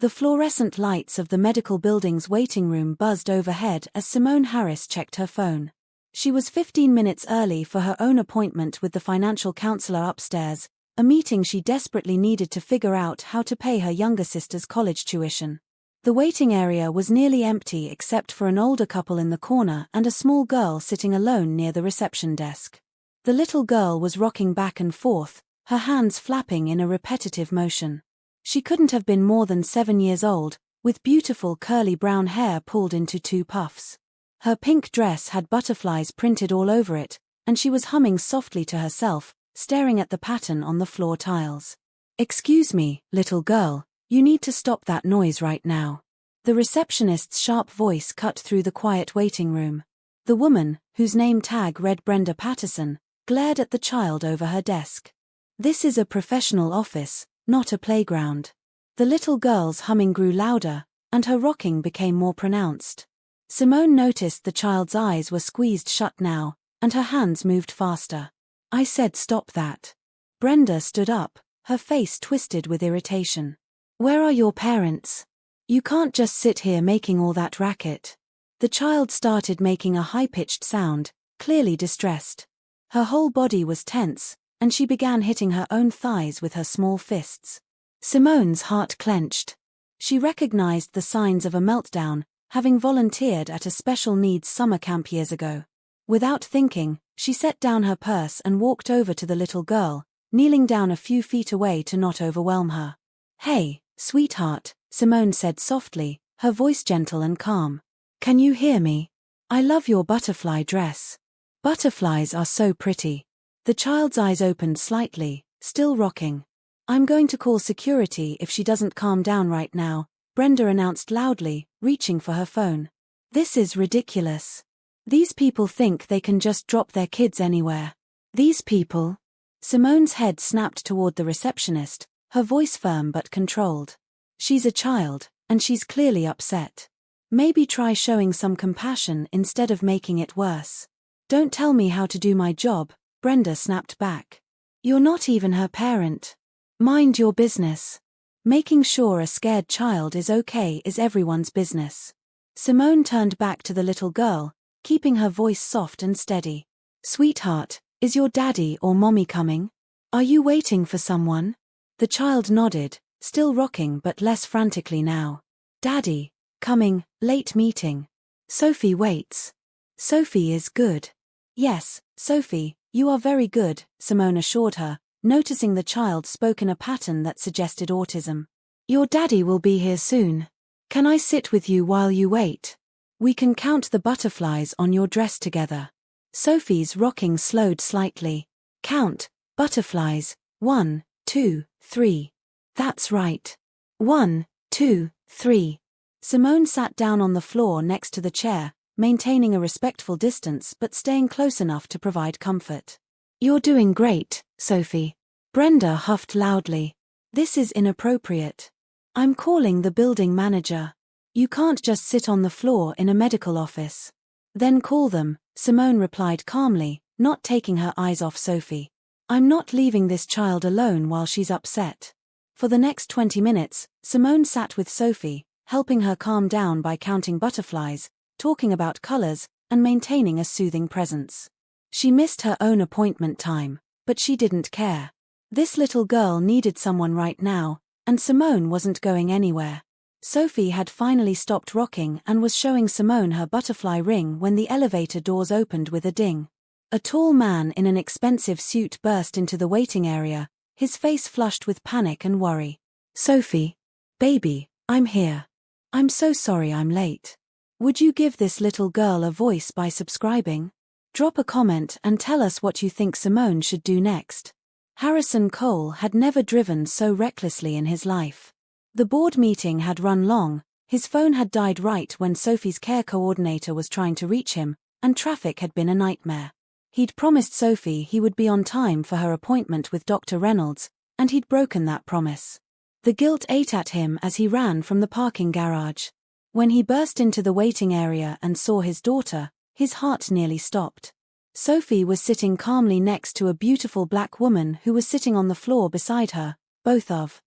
The fluorescent lights of the medical building's waiting room buzzed overhead as Simone Harris checked her phone. She was 15 minutes early for her own appointment with the financial counselor upstairs, a meeting she desperately needed to figure out how to pay her younger sister's college tuition. The waiting area was nearly empty except for an older couple in the corner and a small girl sitting alone near the reception desk. The little girl was rocking back and forth, her hands flapping in a repetitive motion. She couldn't have been more than 7 years old, with beautiful curly brown hair pulled into 2 puffs. Her pink dress had butterflies printed all over it, and she was humming softly to herself, staring at the pattern on the floor tiles. "Excuse me, little girl, you need to stop that noise right now." The receptionist's sharp voice cut through the quiet waiting room. The woman, whose name tag read Brenda Patterson, glared at the child over her desk. "This is a professional office, not a playground." The little girl's humming grew louder, and her rocking became more pronounced. Simone noticed the child's eyes were squeezed shut now, and her hands moved faster. "I said stop that." Brenda stood up, her face twisted with irritation. "Where are your parents? You can't just sit here making all that racket." The child started making a high-pitched sound, clearly distressed. Her whole body was tense, and she began hitting her own thighs with her small fists. Simone's heart clenched. She recognized the signs of a meltdown, having volunteered at a special needs summer camp years ago. Without thinking, she set down her purse and walked over to the little girl, kneeling down a few feet away to not overwhelm her. "Hey, sweetheart," Simone said softly, her voice gentle and calm. "Can you hear me? I love your butterfly dress. Butterflies are so pretty." The child's eyes opened slightly, still rocking. "I'm going to call security if she doesn't calm down right now," Brenda announced loudly, reaching for her phone. "This is ridiculous. These people think they can just drop their kids anywhere." "These people?" Simone's head snapped toward the receptionist, her voice firm but controlled. "She's a child, and she's clearly upset. Maybe try showing some compassion instead of making it worse." "Don't tell me how to do my job," Brenda snapped back. "You're not even her parent. Mind your business." Making sure a scared child is okay is everyone's business. Simone turned back to the little girl, keeping her voice soft and steady. "Sweetheart, is your daddy or mommy coming? Are you waiting for someone?" The child nodded, still rocking but less frantically now. "Daddy, coming, late meeting. Sophie waits." "Sophie is good." "Yes, Sophie, you are very good," Simone assured her, noticing the child spoke in a pattern that suggested autism. "Your daddy will be here soon. Can I sit with you while you wait? We can count the butterflies on your dress together." Sophie's rocking slowed slightly. "Count, butterflies, 1, 2, 3. "That's right. 1, 2, 3. Simone sat down on the floor next to the chair, maintaining a respectful distance but staying close enough to provide comfort. "You're doing great, Sophie." Brenda huffed loudly. "This is inappropriate. I'm calling the building manager. You can't just sit on the floor in a medical office." "Then call them," Simone replied calmly, not taking her eyes off Sophie. "I'm not leaving this child alone while she's upset." For the next 20 minutes, Simone sat with Sophie, helping her calm down by counting butterflies, talking about colors, and maintaining a soothing presence. She missed her own appointment time, but she didn't care. This little girl needed someone right now, and Simone wasn't going anywhere. Sophie had finally stopped rocking and was showing Simone her butterfly ring when the elevator doors opened with a ding. A tall man in an expensive suit burst into the waiting area, his face flushed with panic and worry. "Sophie, baby, I'm here. I'm so sorry I'm late. Would you give this little girl a voice by subscribing? Drop a comment and tell us what you think Simone should do next." Harrison Cole had never driven so recklessly in his life. The board meeting had run long, his phone had died right when Sophie's care coordinator was trying to reach him, and traffic had been a nightmare. He'd promised Sophie he would be on time for her appointment with Dr. Reynolds, and he'd broken that promise. The guilt ate at him as he ran from the parking garage. When he burst into the waiting area and saw his daughter, his heart nearly stopped. Sophie was sitting calmly next to a beautiful black woman who was sitting on the floor beside her, both of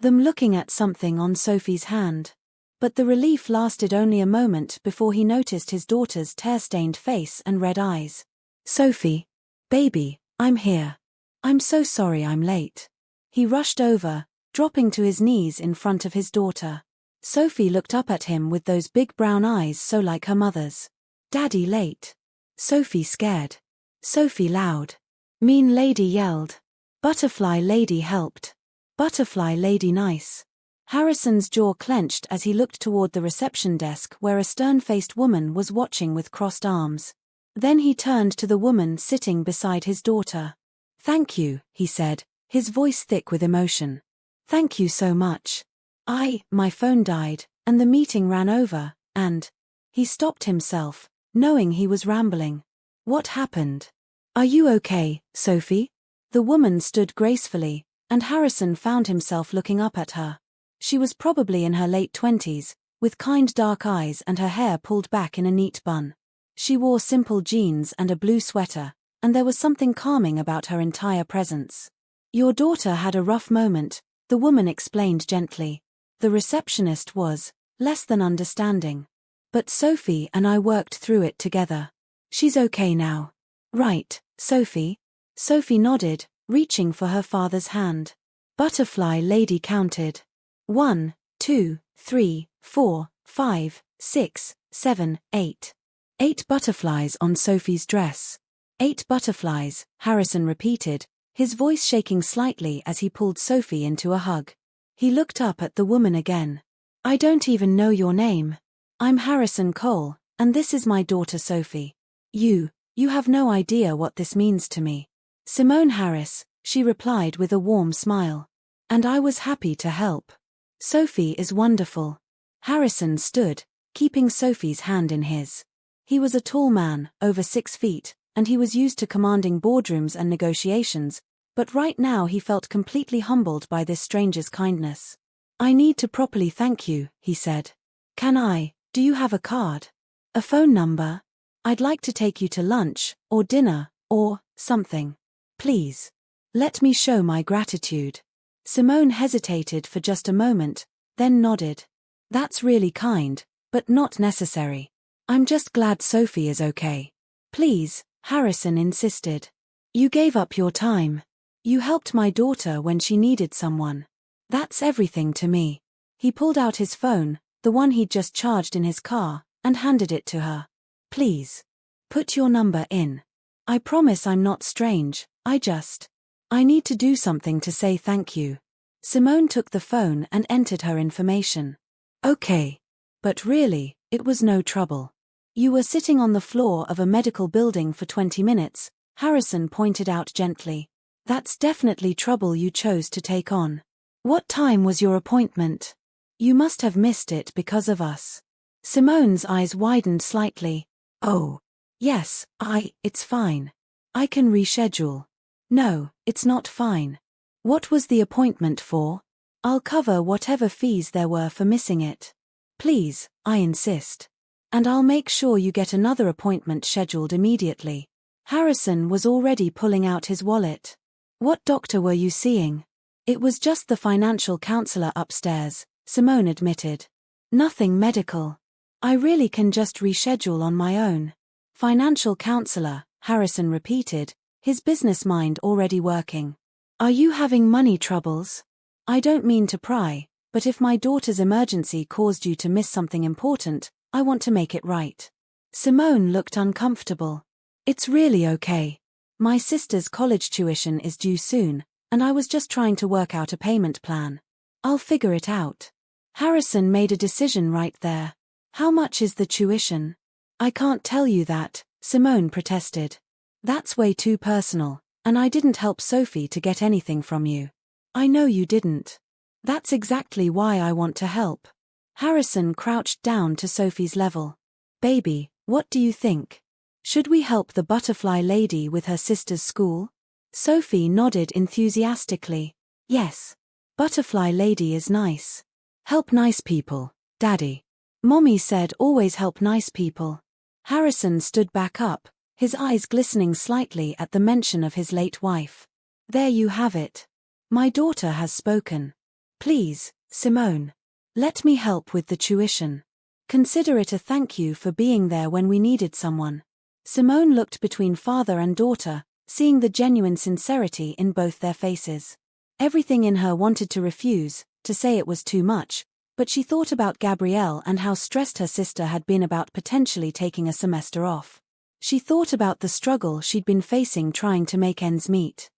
them looking at something on Sophie's hand. But the relief lasted only a moment before he noticed his daughter's tear-stained face and red eyes. "Sophie. Baby, I'm here. I'm so sorry I'm late." He rushed over, dropping to his knees in front of his daughter. Sophie looked up at him with those big brown eyes so like her mother's. "Daddy late." Sophie scared. Sophie loud. Mean lady yelled. Butterfly lady helped. Butterfly lady nice. Harrison's jaw clenched as he looked toward the reception desk where a stern-faced woman was watching with crossed arms. Then he turned to the woman sitting beside his daughter. "Thank you," he said, his voice thick with emotion. "Thank you so much. My phone died, and the meeting ran over, and..." He stopped himself, knowing he was rambling. "What happened? Are you okay, Sophie?" The woman stood gracefully, and Harrison found himself looking up at her. She was probably in her late 20s, with kind dark eyes and her hair pulled back in a neat bun. She wore simple jeans and a blue sweater, and there was something calming about her entire presence. "Your daughter had a rough moment," the woman explained gently. "The receptionist was less than understanding. But Sophie and I worked through it together. She's okay now. Right, Sophie?" Sophie nodded, reaching for her father's hand. Butterfly lady counted. 1, 2, 3, 4, 5, 6, 7, 8. 8 butterflies on Sophie's dress. 8 butterflies, Harrison repeated, his voice shaking slightly as he pulled Sophie into a hug. He looked up at the woman again. "I don't even know your name. I'm Harrison Cole, and this is my daughter Sophie. You have no idea what this means to me." "Simone Harris," she replied with a warm smile. "And I was happy to help. Sophie is wonderful." Harrison stood, keeping Sophie's hand in his. He was a tall man, over 6 feet, and he was used to commanding boardrooms and negotiations, but right now he felt completely humbled by this stranger's kindness. "I need to properly thank you," he said. Do you have a card? A phone number? I'd like to take you to lunch, or dinner, or something. Please. Let me show my gratitude." Simone hesitated for just a moment, then nodded. "That's really kind, but not necessary. I'm just glad Sophie is okay." "Please," Harrison insisted. "You gave up your time. You helped my daughter when she needed someone. That's everything to me." He pulled out his phone, the one he'd just charged in his car, and handed it to her. "Please. Put your number in. I promise I'm not strange, I need to do something to say thank you." Simone took the phone and entered her information. "Okay. But really, it was no trouble. You were sitting on the floor of a medical building for 20 minutes, Harrison pointed out gently. That's definitely trouble you chose to take on. What time was your appointment? You must have missed it because of us." Simone's eyes widened slightly. "Oh. Yes, it's fine. I can reschedule." "No, it's not fine. What was the appointment for? I'll cover whatever fees there were for missing it. Please, I insist. And I'll make sure you get another appointment scheduled immediately." Harrison was already pulling out his wallet. "What doctor were you seeing?" "It was just the financial counselor upstairs," Simone admitted. "Nothing medical. I really can just reschedule on my own." "Financial counselor," Harrison repeated, his business mind already working. "Are you having money troubles? I don't mean to pry, but if my daughter's emergency caused you to miss something important, I want to make it right." Simone looked uncomfortable. "It's really okay. My sister's college tuition is due soon, and I was just trying to work out a payment plan. I'll figure it out." Harrison made a decision right there. "How much is the tuition?" "I can't tell you that," Simone protested. "That's way too personal, and I didn't help Sophie to get anything from you." "I know you didn't. That's exactly why I want to help." Harrison crouched down to Sophie's level. "Baby, what do you think? Should we help the butterfly lady with her sister's school?" Sophie nodded enthusiastically. "Yes. Butterfly lady is nice. Help nice people, Daddy. Mommy said always help nice people." Harrison stood back up, his eyes glistening slightly at the mention of his late wife. "There you have it. My daughter has spoken. Please, Simone. Let me help with the tuition. Consider it a thank you for being there when we needed someone. Simone looked between father and daughter, seeing the genuine sincerity in both their faces. Everything in her wanted to refuse, to say it was too much, but she thought about Gabrielle and how stressed her sister had been about potentially taking a semester off. She thought about the struggle she'd been facing trying to make ends meet.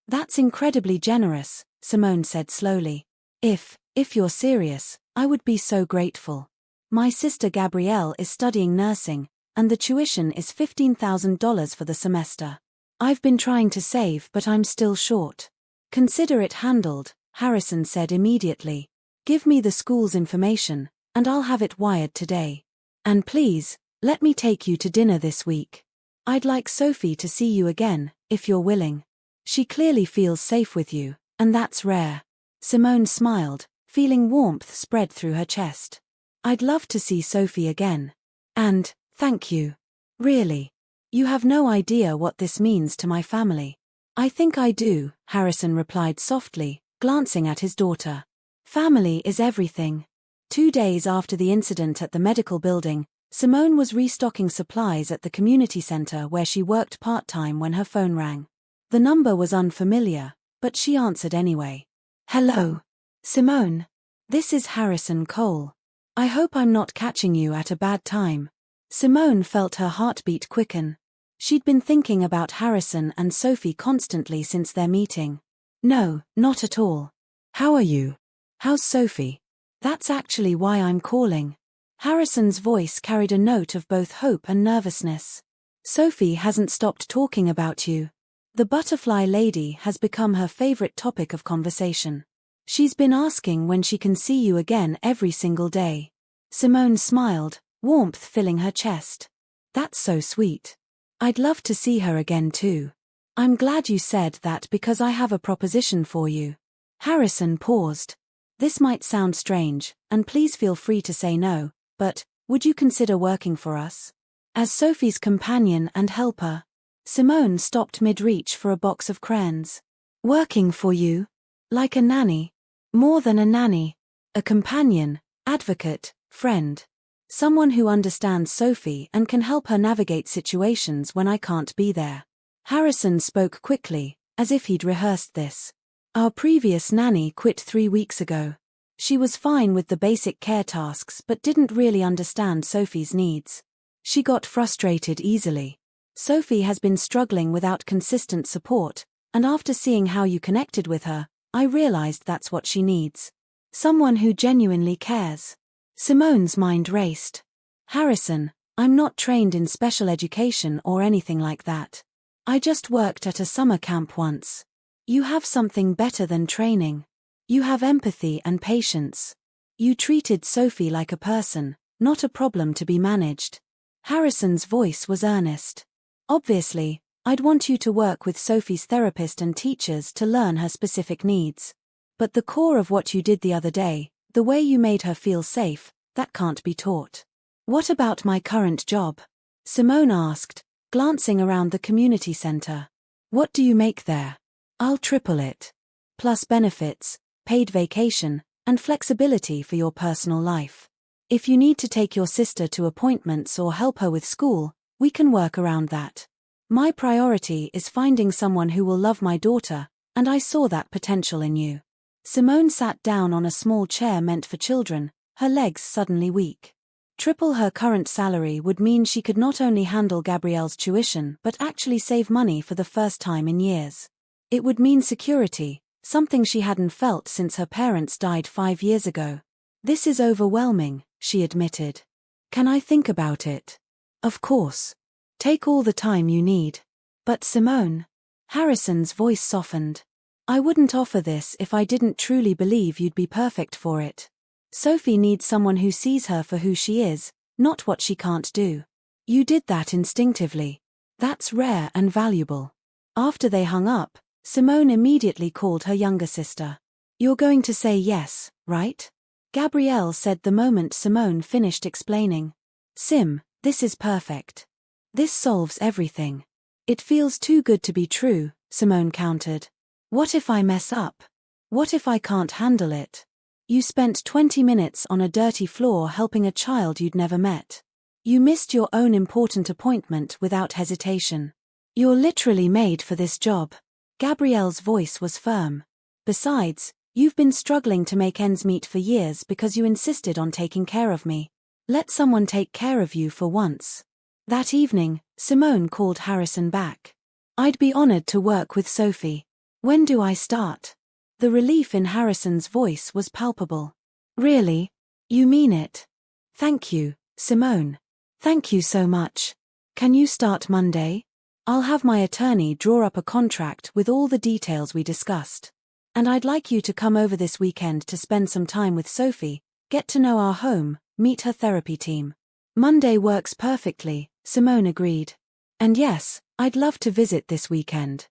That's incredibly generous, Simone said slowly. If you're serious, I would be so grateful. My sister Gabrielle is studying nursing, and the tuition is $15,000 for the semester. I've been trying to save, but I'm still short. Consider it handled, Harrison said immediately. Give me the school's information, and I'll have it wired today. And please, let me take you to dinner this week. I'd like Sophie to see you again, if you're willing. She clearly feels safe with you, and that's rare. Simone smiled, feeling warmth spread through her chest. I'd love to see Sophie again. And, thank you. Really. You have no idea what this means to my family. I think I do, Harrison replied softly, glancing at his daughter. Family is everything. 2 days after the incident at the medical building, Simone was restocking supplies at the community center where she worked part-time when her phone rang. The number was unfamiliar, but she answered anyway. Hello. Simone. This is Harrison Cole. I hope I'm not catching you at a bad time. Simone felt her heartbeat quicken. She'd been thinking about Harrison and Sophie constantly since their meeting. No, not at all. How are you? How's Sophie? That's actually why I'm calling. Harrison's voice carried a note of both hope and nervousness. Sophie hasn't stopped talking about you. The butterfly lady has become her favorite topic of conversation. She's been asking when she can see you again every single day. Simone smiled, warmth filling her chest. That's so sweet. I'd love to see her again too. I'm glad you said that because I have a proposition for you. Harrison paused. This might sound strange, and please feel free to say no, but would you consider working for us? As Sophie's companion and helper. Simone stopped mid-reach for a box of crayons. Working for you? Like a nanny? More than a nanny. A companion, advocate, friend. Someone who understands Sophie and can help her navigate situations when I can't be there. Harrison spoke quickly, as if he'd rehearsed this. Our previous nanny quit 3 weeks ago. She was fine with the basic care tasks but didn't really understand Sophie's needs. She got frustrated easily. Sophie has been struggling without consistent support, and after seeing how you connected with her, I realized that's what she needs. Someone who genuinely cares. Simone's mind raced. Harrison, I'm not trained in special education or anything like that. I just worked at a summer camp once. You have something better than training. You have empathy and patience. You treated Sophie like a person, not a problem to be managed. Harrison's voice was earnest. Obviously, I'd want you to work with Sophie's therapist and teachers to learn her specific needs. But the core of what you did the other day, the way you made her feel safe, that can't be taught. What about my current job? Simone asked, glancing around the community center. What do you make there? I'll triple it. Plus benefits, paid vacation, and flexibility for your personal life. If you need to take your sister to appointments or help her with school, we can work around that. My priority is finding someone who will love my daughter, and I saw that potential in you. Simone sat down on a small chair meant for children, her legs suddenly weak. Triple her current salary would mean she could not only handle Gabrielle's tuition but actually save money for the first time in years. It would mean security, something she hadn't felt since her parents died 5 years ago. This is overwhelming, she admitted. Can I think about it? Of course. Take all the time you need. But Simone. Harrison's voice softened. I wouldn't offer this if I didn't truly believe you'd be perfect for it. Sophie needs someone who sees her for who she is, not what she can't do. You did that instinctively. That's rare and valuable. After they hung up, Simone immediately called her younger sister. You're going to say yes, right? Gabrielle said the moment Simone finished explaining. Sim, this is perfect. This solves everything. It feels too good to be true, Simone countered. What if I mess up? What if I can't handle it? You spent 20 minutes on a dirty floor helping a child you'd never met. You missed your own important appointment without hesitation. You're literally made for this job. Gabrielle's voice was firm. Besides, you've been struggling to make ends meet for years because you insisted on taking care of me. Let someone take care of you for once. That evening, Simone called Harrison back. I'd be honored to work with Sophie. When do I start? The relief in Harrison's voice was palpable. Really? You mean it? Thank you, Simone. Thank you so much. Can you start Monday? I'll have my attorney draw up a contract with all the details we discussed. And I'd like you to come over this weekend to spend some time with Sophie, get to know our home, meet her therapy team. Monday works perfectly, Simone agreed. And yes, I'd love to visit this weekend.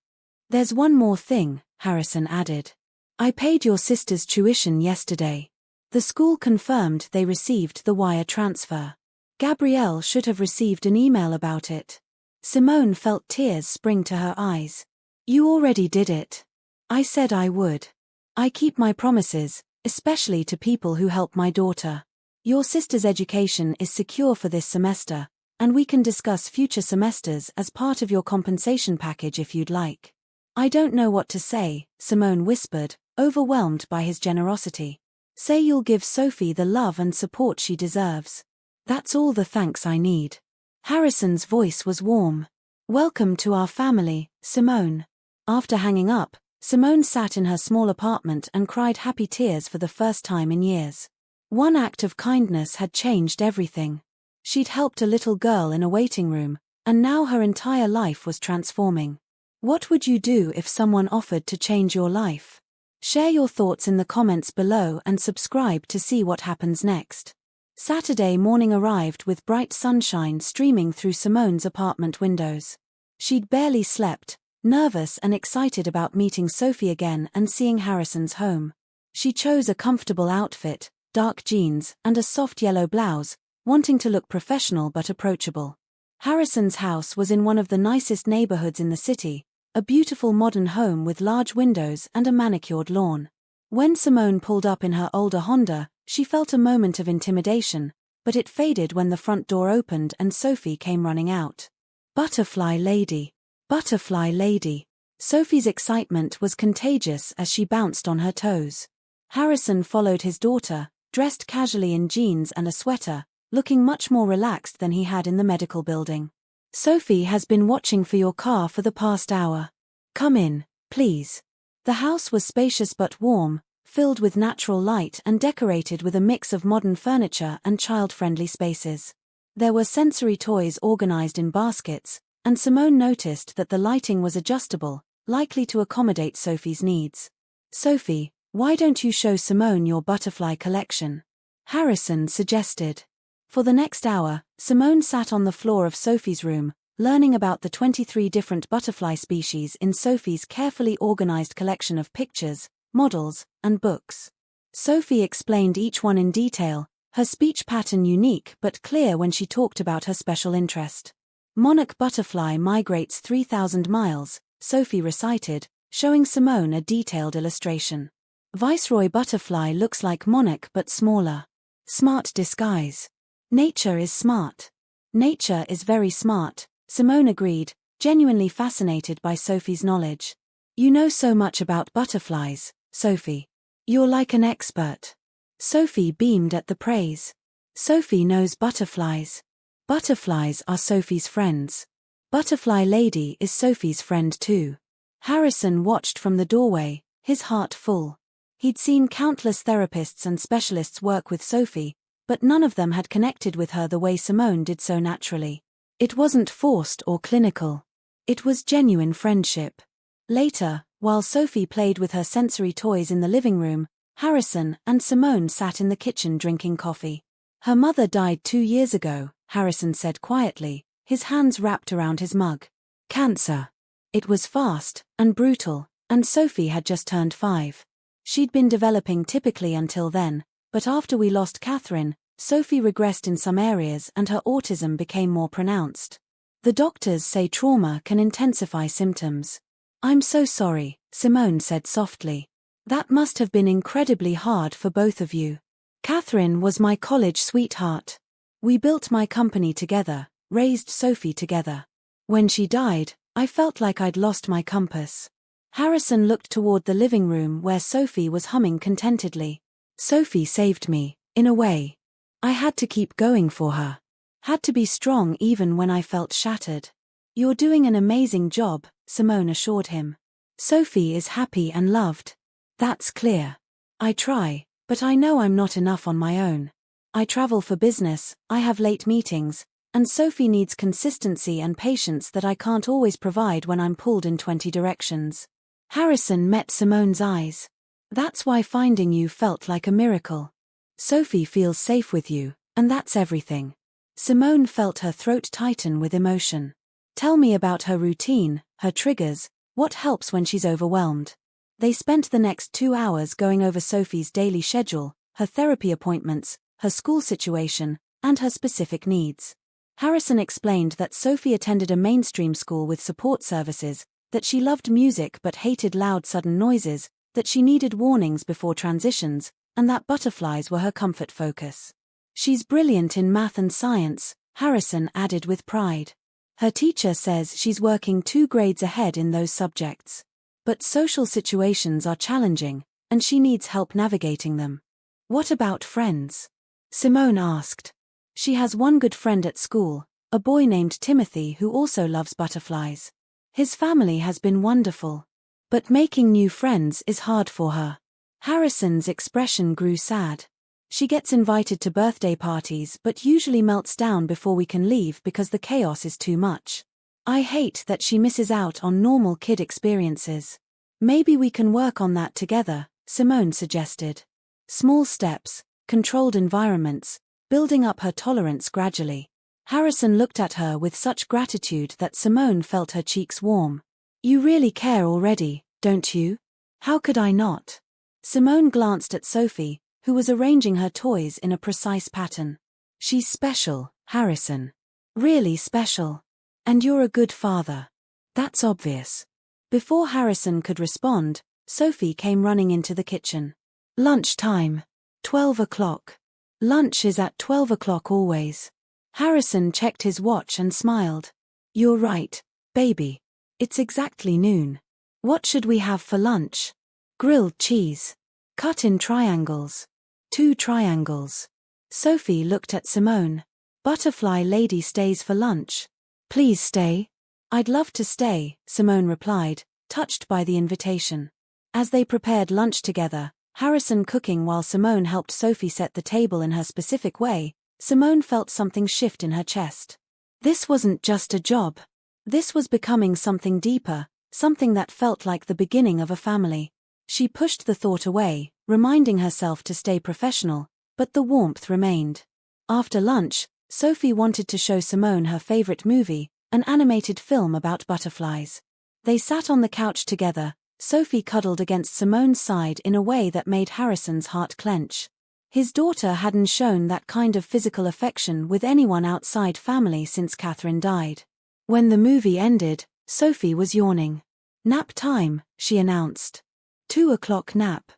There's one more thing, Harrison added. I paid your sister's tuition yesterday. The school confirmed they received the wire transfer. Gabrielle should have received an email about it. Simone felt tears spring to her eyes. You already did it. I said I would. I keep my promises, especially to people who help my daughter. Your sister's education is secure for this semester, and we can discuss future semesters as part of your compensation package if you'd like. I don't know what to say, Simone whispered, overwhelmed by his generosity. Say you'll give Sophie the love and support she deserves. That's all the thanks I need. Harrison's voice was warm. Welcome to our family, Simone. After hanging up, Simone sat in her small apartment and cried happy tears for the first time in years. One act of kindness had changed everything. She'd helped a little girl in a waiting room, and now her entire life was transforming. What would you do if someone offered to change your life? Share your thoughts in the comments below and subscribe to see what happens next. Saturday morning arrived with bright sunshine streaming through Simone's apartment windows. She'd barely slept, nervous and excited about meeting Sophie again and seeing Harrison's home. She chose a comfortable outfit, dark jeans and a soft yellow blouse, wanting to look professional but approachable. Harrison's house was in one of the nicest neighborhoods in the city, a beautiful modern home with large windows and a manicured lawn. When Simone pulled up in her older Honda, she felt a moment of intimidation, but it faded when the front door opened and Sophie came running out. Butterfly lady. Butterfly lady. Sophie's excitement was contagious as she bounced on her toes. Harrison followed his daughter, dressed casually in jeans and a sweater, looking much more relaxed than he had in the medical building. Sophie has been watching for your car for the past hour. Come in, please. The house was spacious but warm, filled with natural light and decorated with a mix of modern furniture and child-friendly spaces. There were sensory toys organized in baskets, and Simone noticed that the lighting was adjustable, likely to accommodate Sophie's needs. Sophie, why don't you show Simone your butterfly collection? Harrison suggested. For the next hour, Simone sat on the floor of Sophie's room, learning about the 23 different butterfly species in Sophie's carefully organized collection of pictures, models, and books. Sophie explained each one in detail, her speech pattern unique but clear when she talked about her special interest. Monarch butterfly migrates 3,000 miles, Sophie recited, showing Simone a detailed illustration. Viceroy butterfly looks like monarch but smaller. Smart disguise. Nature is smart. Nature is very smart, Simone agreed, genuinely fascinated by Sophie's knowledge. You know so much about butterflies, Sophie. You're like an expert. Sophie beamed at the praise. Sophie knows butterflies. Butterflies are Sophie's friends. Butterfly lady is Sophie's friend too. Harrison watched from the doorway, his heart full. He'd seen countless therapists and specialists work with Sophie, but none of them had connected with her the way Simone did so naturally. It wasn't forced or clinical. It was genuine friendship. Later, while Sophie played with her sensory toys in the living room, Harrison and Simone sat in the kitchen drinking coffee. Her mother died 2 years ago, Harrison said quietly, his hands wrapped around his mug. Cancer. It was fast and brutal, and Sophie had just turned 5. She'd been developing typically until then, but after we lost Catherine, Sophie regressed in some areas and her autism became more pronounced. The doctors say trauma can intensify symptoms. I'm so sorry, Simone said softly. That must have been incredibly hard for both of you. Catherine was my college sweetheart. We built my company together, raised Sophie together. When she died, I felt like I'd lost my compass. Harrison looked toward the living room where Sophie was humming contentedly. Sophie saved me, in a way. I had to keep going for her. Had to be strong even when I felt shattered. You're doing an amazing job, Simone assured him. Sophie is happy and loved. That's clear. I try, but I know I'm not enough on my own. I travel for business, I have late meetings, and Sophie needs consistency and patience that I can't always provide when I'm pulled in 20 directions. Harrison met Simone's eyes. That's why finding you felt like a miracle. Sophie feels safe with you, and that's everything. Simone felt her throat tighten with emotion. Tell me about her routine, her triggers, what helps when she's overwhelmed. They spent the next 2 hours going over Sophie's daily schedule, her therapy appointments, her school situation, and her specific needs. Harrison explained that Sophie attended a mainstream school with support services, that she loved music but hated loud sudden noises, that she needed warnings before transitions, and that butterflies were her comfort focus. She's brilliant in math and science, Harrison added with pride. Her teacher says she's working 2 grades ahead in those subjects. But social situations are challenging, and she needs help navigating them. What about friends? Simone asked. She has one good friend at school, a boy named Timothy who also loves butterflies. His family has been wonderful. But making new friends is hard for her. Harrison's expression grew sad. She gets invited to birthday parties but usually melts down before we can leave because the chaos is too much. I hate that she misses out on normal kid experiences. Maybe we can work on that together, Simone suggested. Small steps, controlled environments, building up her tolerance gradually. Harrison looked at her with such gratitude that Simone felt her cheeks warm. You really care already, don't you? How could I not? Simone glanced at Sophie, who was arranging her toys in a precise pattern. She's special, Harrison. Really special. And you're a good father. That's obvious. Before Harrison could respond, Sophie came running into the kitchen. Lunch time. 12 o'clock. Lunch is at 12 o'clock always. Harrison checked his watch and smiled. You're right, baby. It's exactly noon. What should we have for lunch? Grilled cheese. Cut in triangles. 2 triangles. Sophie looked at Simone. Butterfly lady stays for lunch. Please stay. I'd love to stay, Simone replied, touched by the invitation. As they prepared lunch together, Harrison cooking while Simone helped Sophie set the table in her specific way, Simone felt something shift in her chest. This wasn't just a job. This was becoming something deeper, something that felt like the beginning of a family. She pushed the thought away, reminding herself to stay professional, but the warmth remained. After lunch, Sophie wanted to show Simone her favorite movie, an animated film about butterflies. They sat on the couch together, Sophie cuddled against Simone's side in a way that made Harrison's heart clench. His daughter hadn't shown that kind of physical affection with anyone outside family since Catherine died. When the movie ended, Sophie was yawning. Nap time, she announced. 2 o'clock nap.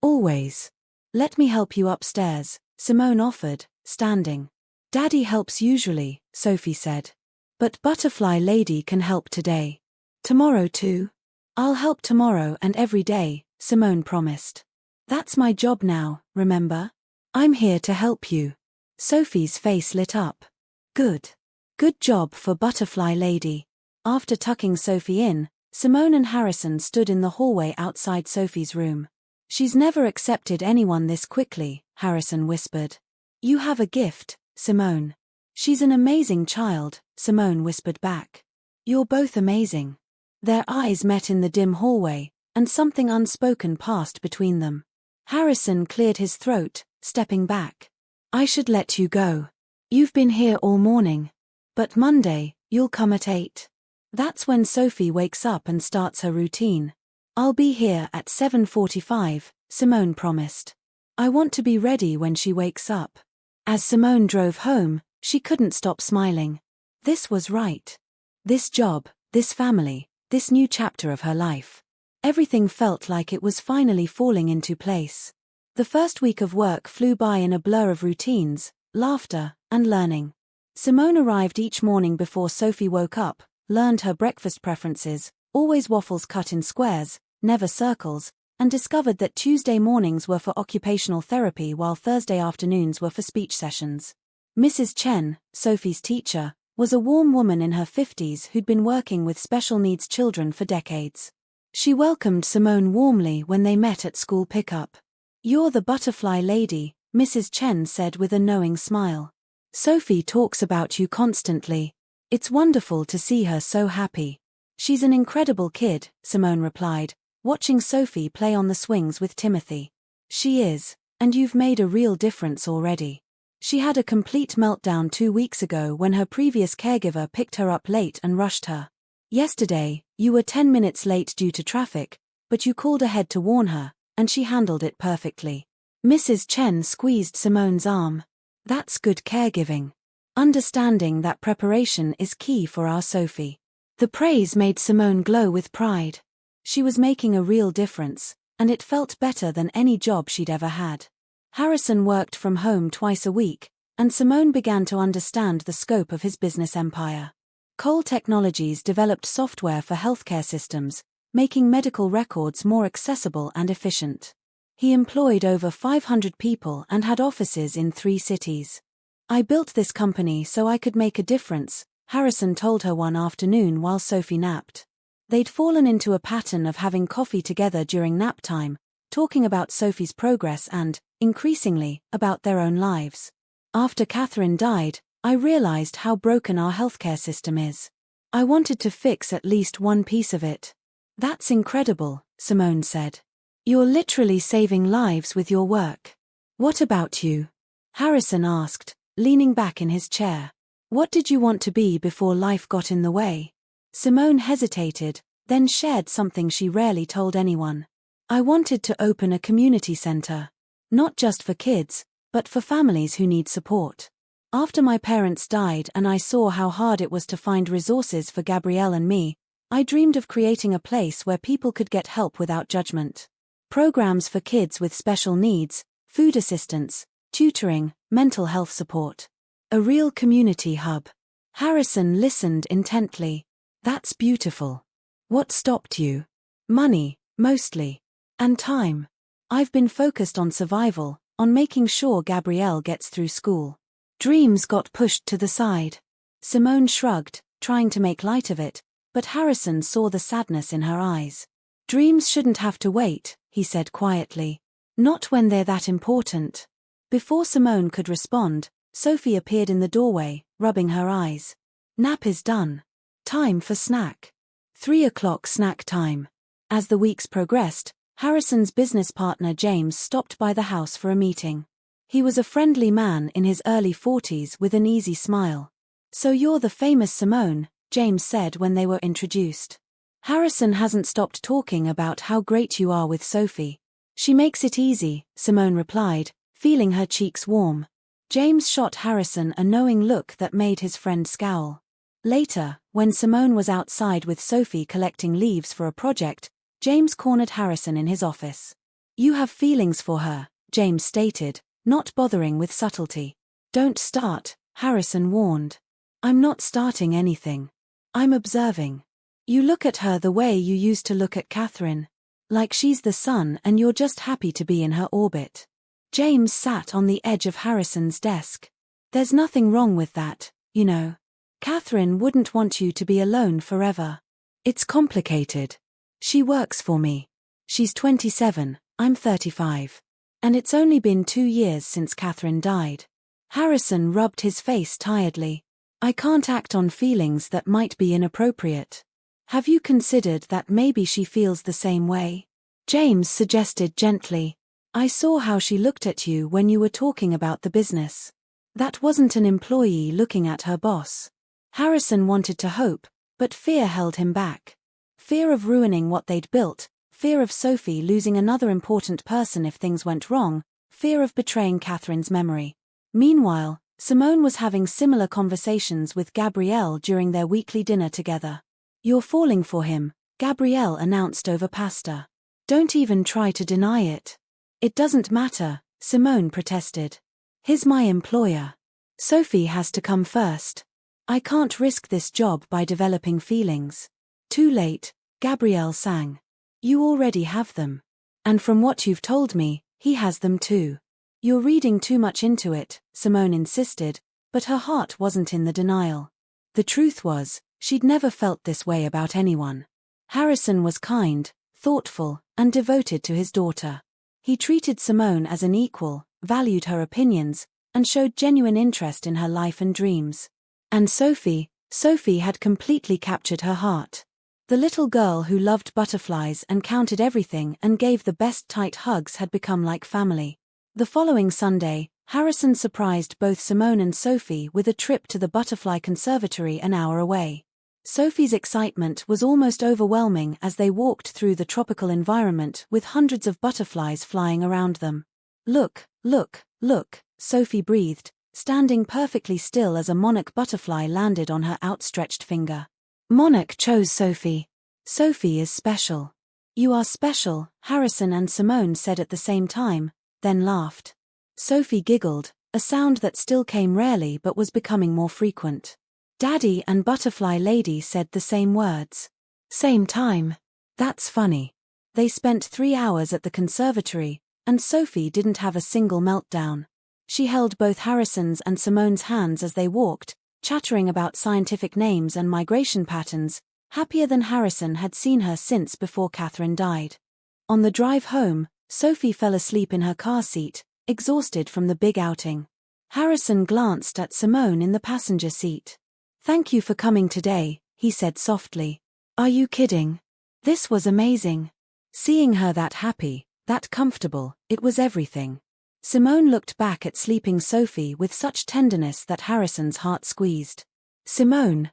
Always. Let me help you upstairs, Simone offered, standing. Daddy helps usually, Sophie said. But Butterfly Lady can help today. Tomorrow too? I'll help tomorrow and every day, Simone promised. That's my job now, remember? I'm here to help you. Sophie's face lit up. Good. Good job for Butterfly Lady. After tucking Sophie in, Simone and Harrison stood in the hallway outside Sophie's room. She's never accepted anyone this quickly, Harrison whispered. You have a gift, Simone. She's an amazing child, Simone whispered back. You're both amazing. Their eyes met in the dim hallway, and something unspoken passed between them. Harrison cleared his throat, stepping back. I should let you go. You've been here all morning. But Monday, you'll come at 8. That's when Sophie wakes up and starts her routine. I'll be here at 7:45, Simone promised. I want to be ready when she wakes up. As Simone drove home, she couldn't stop smiling. This was right. This job, this family, this new chapter of her life. Everything felt like it was finally falling into place. The first week of work flew by in a blur of routines, laughter, and learning. Simone arrived each morning before Sophie woke up, learned her breakfast preferences, always waffles cut in squares, never circles, and discovered that Tuesday mornings were for occupational therapy while Thursday afternoons were for speech sessions. Mrs. Chen, Sophie's teacher, was a warm woman in her 50s who'd been working with special needs children for decades. She welcomed Simone warmly when they met at school pickup. "You're the butterfly lady," Mrs. Chen said with a knowing smile. "Sophie talks about you constantly. It's wonderful to see her so happy." "She's an incredible kid," Simone replied, watching Sophie play on the swings with Timothy. "She is, and you've made a real difference already." She had a complete meltdown 2 weeks ago when her previous caregiver picked her up late and rushed her. "Yesterday, you were 10 minutes late due to traffic, but you called ahead to warn her, and she handled it perfectly." Mrs. Chen squeezed Simone's arm. "That's good caregiving. Understanding that preparation is key for our Sophie." The praise made Simone glow with pride. She was making a real difference, and it felt better than any job she'd ever had. Harrison worked from home twice a week, and Simone began to understand the scope of his business empire. Cole Technologies developed software for healthcare systems, making medical records more accessible and efficient. He employed over 500 people and had offices in 3 cities. "I built this company so I could make a difference," Harrison told her one afternoon while Sophie napped. They'd fallen into a pattern of having coffee together during nap time, talking about Sophie's progress and, increasingly, about their own lives. "After Catherine died, I realized how broken our healthcare system is. I wanted to fix at least one piece of it." "That's incredible," Simone said. "You're literally saving lives with your work." "What about you?" Harrison asked, leaning back in his chair. "What did you want to be before life got in the way?" Simone hesitated, then shared something she rarely told anyone. "I wanted to open a community center. Not just for kids, but for families who need support. After my parents died and I saw how hard it was to find resources for Gabrielle and me, I dreamed of creating a place where people could get help without judgment. Programs for kids with special needs, food assistance, tutoring, mental health support. A real community hub." Harrison listened intently. "That's beautiful. What stopped you?" "Money, mostly. And time. I've been focused on survival, on making sure Gabrielle gets through school. Dreams got pushed to the side." Simone shrugged, trying to make light of it, but Harrison saw the sadness in her eyes. "Dreams shouldn't have to wait," he said quietly. "Not when they're that important." Before Simone could respond, Sophie appeared in the doorway, rubbing her eyes. "Nap is done. Time for snack." 3 o'clock snack time. As the weeks progressed, Harrison's business partner James stopped by the house for a meeting. He was a friendly man in his early 40s with an easy smile. "So you're the famous Simone," James said when they were introduced. "Harrison hasn't stopped talking about how great you are with Sophie." "She makes it easy," Simone replied, feeling her cheeks warm. James shot Harrison a knowing look that made his friend scowl. Later, when Simone was outside with Sophie collecting leaves for a project, James cornered Harrison in his office. "You have feelings for her," James stated, not bothering with subtlety. "Don't start," Harrison warned. "I'm not starting anything. I'm observing. You look at her the way you used to look at Catherine. Like she's the sun and you're just happy to be in her orbit." James sat on the edge of Harrison's desk. "There's nothing wrong with that, you know. Catherine wouldn't want you to be alone forever. It's complicated. She works for me. She's 27, I'm 35. And it's only been 2 years since Catherine died." Harrison rubbed his face tiredly. "I can't act on feelings that might be inappropriate. Have you considered that maybe she feels the same way?" James suggested gently. "I saw how she looked at you when you were talking about the business. That wasn't an employee looking at her boss." Harrison wanted to hope, but fear held him back. Fear of ruining what they'd built, fear of Sophie losing another important person if things went wrong, fear of betraying Catherine's memory. Meanwhile, Simone was having similar conversations with Gabrielle during their weekly dinner together. "You're falling for him," Gabrielle announced over pasta. Don't even try to deny it. It doesn't matter, Simone protested. He's my employer. Sophie has to come first. I can't risk this job by developing feelings. Too late, Gabrielle sang. You already have them. And from what you've told me, he has them too. You're reading too much into it, Simone insisted, but her heart wasn't in the denial. The truth was, she'd never felt this way about anyone. Harrison was kind, thoughtful, and devoted to his daughter. He treated Simone as an equal, valued her opinions, and showed genuine interest in her life and dreams. And Sophie had completely captured her heart. The little girl who loved butterflies and counted everything and gave the best tight hugs had become like family. The following Sunday, Harrison surprised both Simone and Sophie with a trip to the Butterfly Conservatory an hour away. Sophie's excitement was almost overwhelming as they walked through the tropical environment with hundreds of butterflies flying around them. Look, look, look, Sophie breathed, standing perfectly still as a monarch butterfly landed on her outstretched finger. Monarch chose Sophie. Sophie is special. You are special, Harrison and Simone said at the same time, then laughed. Sophie giggled, a sound that still came rarely but was becoming more frequent. Daddy and Butterfly Lady said the same words. Same time. That's funny. They spent 3 hours at the conservatory, and Sophie didn't have a single meltdown. She held both Harrison's and Simone's hands as they walked, chattering about scientific names and migration patterns, happier than Harrison had seen her since before Catherine died. On the drive home, Sophie fell asleep in her car seat, exhausted from the big outing. Harrison glanced at Simone in the passenger seat. Thank you for coming today, he said softly. Are you kidding? This was amazing. Seeing her that happy, that comfortable, it was everything. Simone looked back at sleeping Sophie with such tenderness that Harrison's heart squeezed. Simone,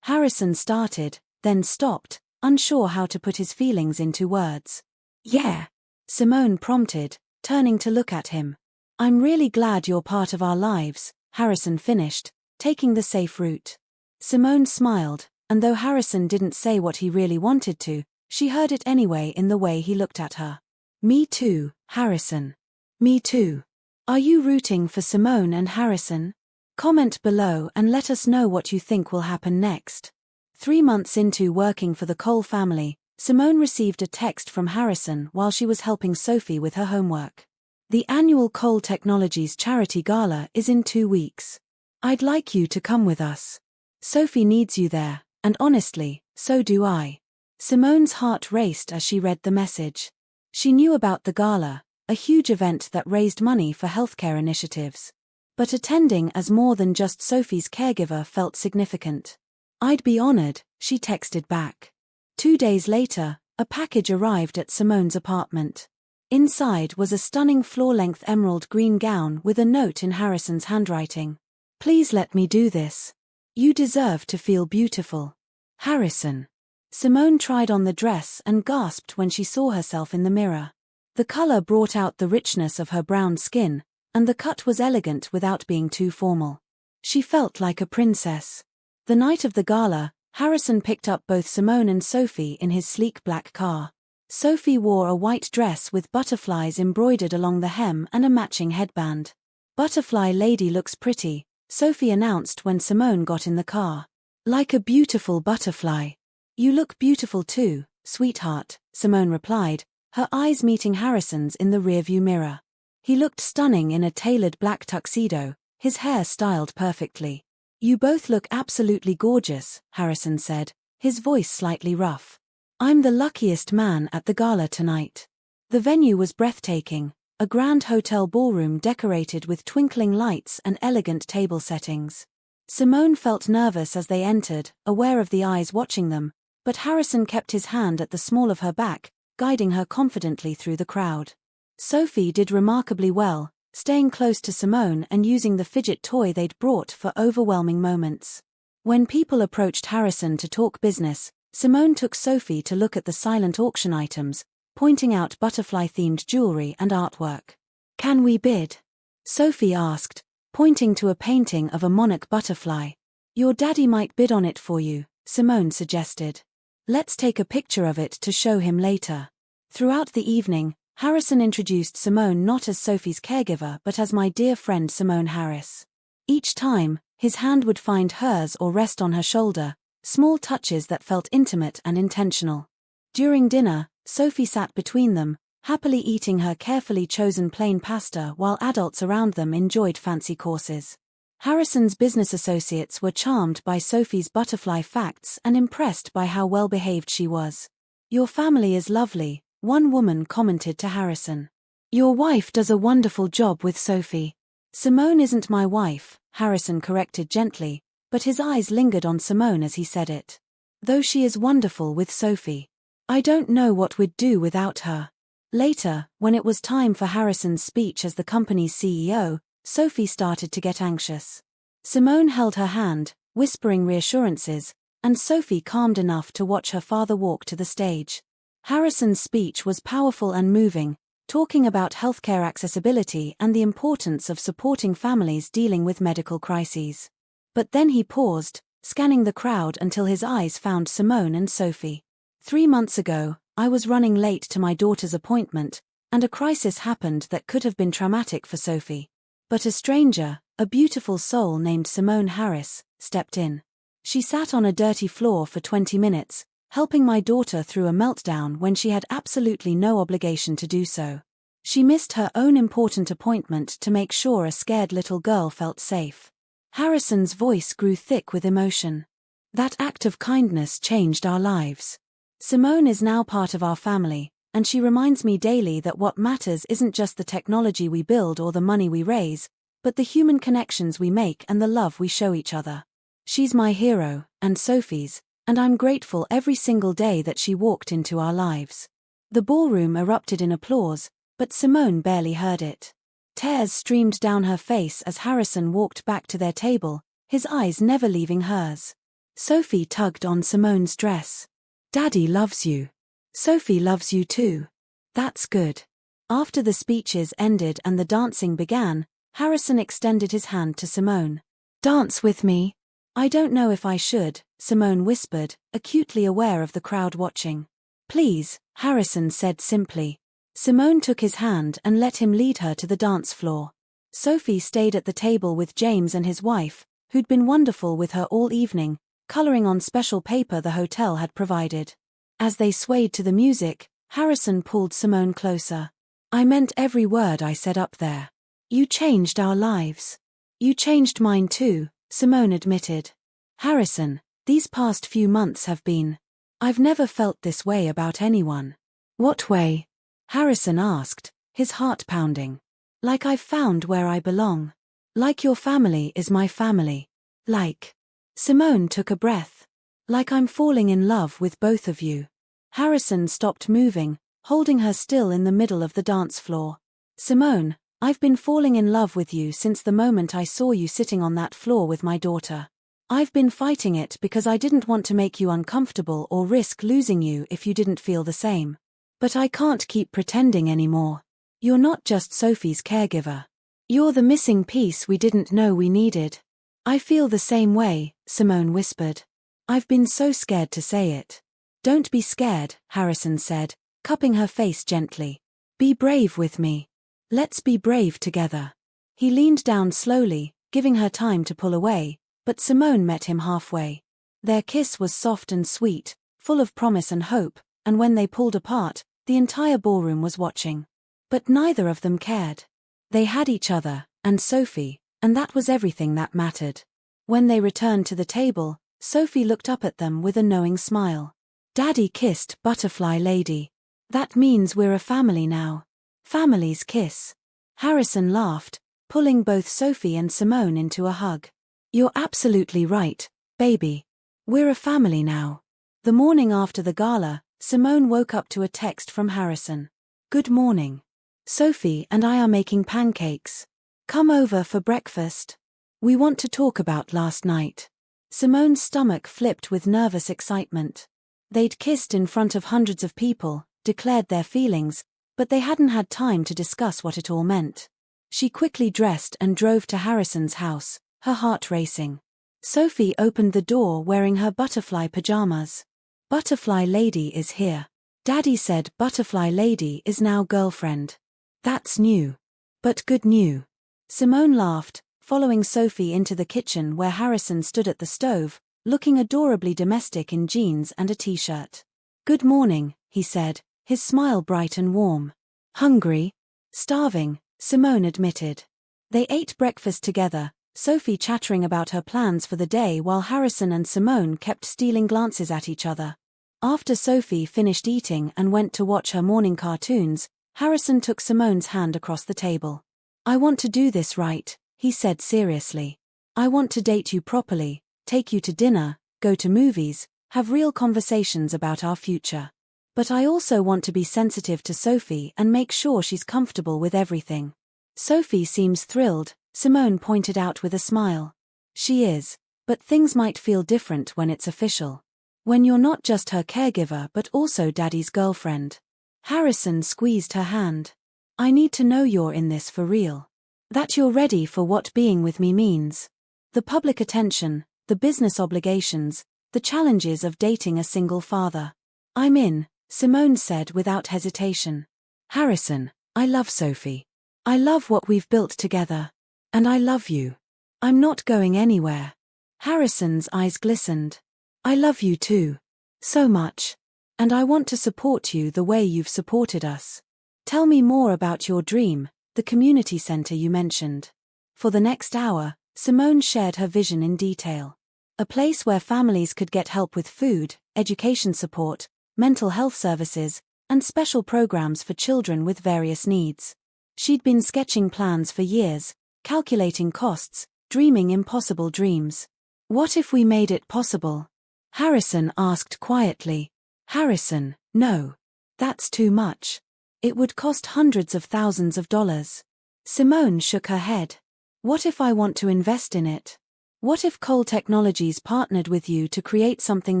Harrison started, then stopped, unsure how to put his feelings into words. Yeah, Simone prompted, turning to look at him. I'm really glad you're part of our lives, Harrison finished, taking the safe route. Simone smiled, and though Harrison didn't say what he really wanted to, she heard it anyway in the way he looked at her. Me too, Harrison. Me too. Are you rooting for Simone and Harrison? Comment below and let us know what you think will happen next. 3 months into working for the Cole family, Simone received a text from Harrison while she was helping Sophie with her homework. The annual Cole Technologies charity gala is in 2 weeks. I'd like you to come with us. Sophie needs you there, and honestly, so do I. Simone's heart raced as she read the message. She knew about the gala, a huge event that raised money for healthcare initiatives. But attending as more than just Sophie's caregiver felt significant. I'd be honored, she texted back. 2 days later, a package arrived at Simone's apartment. Inside was a stunning floor-length emerald green gown with a note in Harrison's handwriting. Please let me do this. You deserve to feel beautiful. Harrison. Simone tried on the dress and gasped when she saw herself in the mirror. The color brought out the richness of her brown skin, and the cut was elegant without being too formal. She felt like a princess. The night of the gala, Harrison picked up both Simone and Sophie in his sleek black car. Sophie wore a white dress with butterflies embroidered along the hem and a matching headband. Butterfly Lady looks pretty, Sophie announced when Simone got in the car. Like a beautiful butterfly. You look beautiful too, sweetheart, Simone replied, her eyes meeting Harrison's in the rearview mirror. He looked stunning in a tailored black tuxedo, his hair styled perfectly. You both look absolutely gorgeous, Harrison said, his voice slightly rough. I'm the luckiest man at the gala tonight. The venue was breathtaking, a grand hotel ballroom decorated with twinkling lights and elegant table settings. Simone felt nervous as they entered, aware of the eyes watching them, but Harrison kept his hand at the small of her back, guiding her confidently through the crowd. Sophie did remarkably well, staying close to Simone and using the fidget toy they'd brought for overwhelming moments. When people approached Harrison to talk business, Simone took Sophie to look at the silent auction items, pointing out butterfly-themed jewelry and artwork. Can we bid? Sophie asked, pointing to a painting of a monarch butterfly. Your daddy might bid on it for you, Simone suggested. Let's take a picture of it to show him later. Throughout the evening, Harrison introduced Simone not as Sophie's caregiver but as my dear friend Simone Harris. Each time, his hand would find hers or rest on her shoulder, small touches that felt intimate and intentional. During dinner, Sophie sat between them, happily eating her carefully chosen plain pasta while adults around them enjoyed fancy courses. Harrison's business associates were charmed by Sophie's butterfly facts and impressed by how well-behaved she was. "Your family is lovely," one woman commented to Harrison. "Your wife does a wonderful job with Sophie." "Simone isn't my wife," Harrison corrected gently, but his eyes lingered on Simone as he said it. "Though she is wonderful with Sophie. I don't know what we'd do without her." Later, when it was time for Harrison's speech as the company's CEO, Sophie started to get anxious. Simone held her hand, whispering reassurances, and Sophie calmed enough to watch her father walk to the stage. Harrison's speech was powerful and moving, talking about healthcare accessibility and the importance of supporting families dealing with medical crises. But then he paused, scanning the crowd until his eyes found Simone and Sophie. "3 months ago, I was running late to my daughter's appointment, and a crisis happened that could have been traumatic for Sophie. But a stranger, a beautiful soul named Simone Harris, stepped in. She sat on a dirty floor for 20 minutes, helping my daughter through a meltdown when she had absolutely no obligation to do so. She missed her own important appointment to make sure a scared little girl felt safe." Harrison's voice grew thick with emotion. "That act of kindness changed our lives. Simone is now part of our family, and she reminds me daily that what matters isn't just the technology we build or the money we raise, but the human connections we make and the love we show each other. She's my hero, and Sophie's, and I'm grateful every single day that she walked into our lives." The ballroom erupted in applause, but Simone barely heard it. Tears streamed down her face as Harrison walked back to their table, his eyes never leaving hers. Sophie tugged on Simone's dress. "Daddy loves you. Sophie loves you too. That's good." After the speeches ended and the dancing began, Harrison extended his hand to Simone. "Dance with me." "I don't know if I should," Simone whispered, acutely aware of the crowd watching. "Please," Harrison said simply. Simone took his hand and let him lead her to the dance floor. Sophie stayed at the table with James and his wife, who'd been wonderful with her all evening, coloring on special paper the hotel had provided. As they swayed to the music, Harrison pulled Simone closer. "I meant every word I said up there. You changed our lives." "You changed mine too," Simone admitted. "Harrison, these past few months have been. I've never felt this way about anyone." "What way?" Harrison asked, his heart pounding. "Like I've found where I belong. Like your family is my family. Like..." Simone took a breath. "Like I'm falling in love with both of you." Harrison stopped moving, holding her still in the middle of the dance floor. "Simone, I've been falling in love with you since the moment I saw you sitting on that floor with my daughter. I've been fighting it because I didn't want to make you uncomfortable or risk losing you if you didn't feel the same. But I can't keep pretending anymore. You're not just Sophie's caregiver. You're the missing piece we didn't know we needed." "I feel the same way," Simone whispered. "I've been so scared to say it." "Don't be scared," Harrison said, cupping her face gently. "Be brave with me. Let's be brave together." He leaned down slowly, giving her time to pull away, but Simone met him halfway. Their kiss was soft and sweet, full of promise and hope, and when they pulled apart, the entire ballroom was watching. But neither of them cared. They had each other, and Sophie, and that was everything that mattered. When they returned to the table, Sophie looked up at them with a knowing smile. "Daddy kissed Butterfly Lady. That means we're a family now. Families kiss." Harrison laughed, pulling both Sophie and Simone into a hug. "You're absolutely right, baby. We're a family now." The morning after the gala, Simone woke up to a text from Harrison. "Good morning. Sophie and I are making pancakes. Come over for breakfast. We want to talk about last night." Simone's stomach flipped with nervous excitement. They'd kissed in front of hundreds of people, declared their feelings, but they hadn't had time to discuss what it all meant. She quickly dressed and drove to Harrison's house, her heart racing. Sophie opened the door wearing her butterfly pajamas. Butterfly Lady is here. Daddy said Butterfly Lady is now girlfriend. That's new. But good new. Simone laughed, following Sophie into the kitchen where Harrison stood at the stove, looking adorably domestic in jeans and a t-shirt. Good morning, he said, his smile bright and warm. Hungry? Starving, Simone admitted. They ate breakfast together, Sophie chattering about her plans for the day while Harrison and Simone kept stealing glances at each other. After Sophie finished eating and went to watch her morning cartoons, Harrison took Simone's hand across the table. I want to do this right, he said seriously. I want to date you properly, take you to dinner, go to movies, have real conversations about our future. But I also want to be sensitive to Sophie and make sure she's comfortable with everything. Sophie seems thrilled, Simone pointed out with a smile. She is, but things might feel different when it's official. When you're not just her caregiver but also Daddy's girlfriend. Harrison squeezed her hand. I need to know you're in this for real. That you're ready for what being with me means. The public attention, the business obligations, the challenges of dating a single father. I'm in, Simone said without hesitation. Harrison, I love Sophie. I love what we've built together. And I love you. I'm not going anywhere. Harrison's eyes glistened. I love you too. So much. And I want to support you the way you've supported us. Tell me more about your dream, the community center you mentioned. For the next hour, Simone shared her vision in detail. A place where families could get help with food, education support, mental health services, and special programs for children with various needs. She'd been sketching plans for years, calculating costs, dreaming impossible dreams. What if we made it possible? Harrison asked quietly. Harrison, no. That's too much. It would cost hundreds of thousands of dollars. Simone shook her head. What if I want to invest in it? What if Cole Technologies partnered with you to create something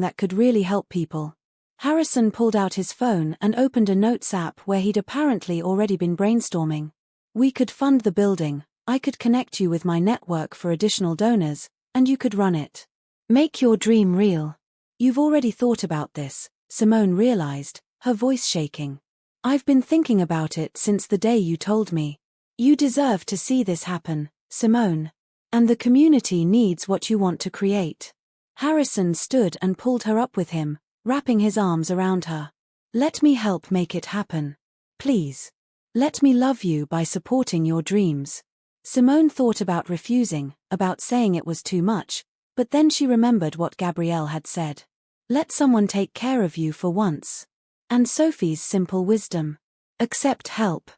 that could really help people? Harrison pulled out his phone and opened a notes app where he'd apparently already been brainstorming. We could fund the building, I could connect you with my network for additional donors, and you could run it. Make your dream real. You've already thought about this, Simone realized, her voice shaking. I've been thinking about it since the day you told me. You deserve to see this happen, Simone. And the community needs what you want to create. Harrison stood and pulled her up with him, wrapping his arms around her. Let me help make it happen. Please. Let me love you by supporting your dreams. Simone thought about refusing, about saying it was too much, but then she remembered what Gabrielle had said. Let someone take care of you for once. And Sophie's simple wisdom. Accept help.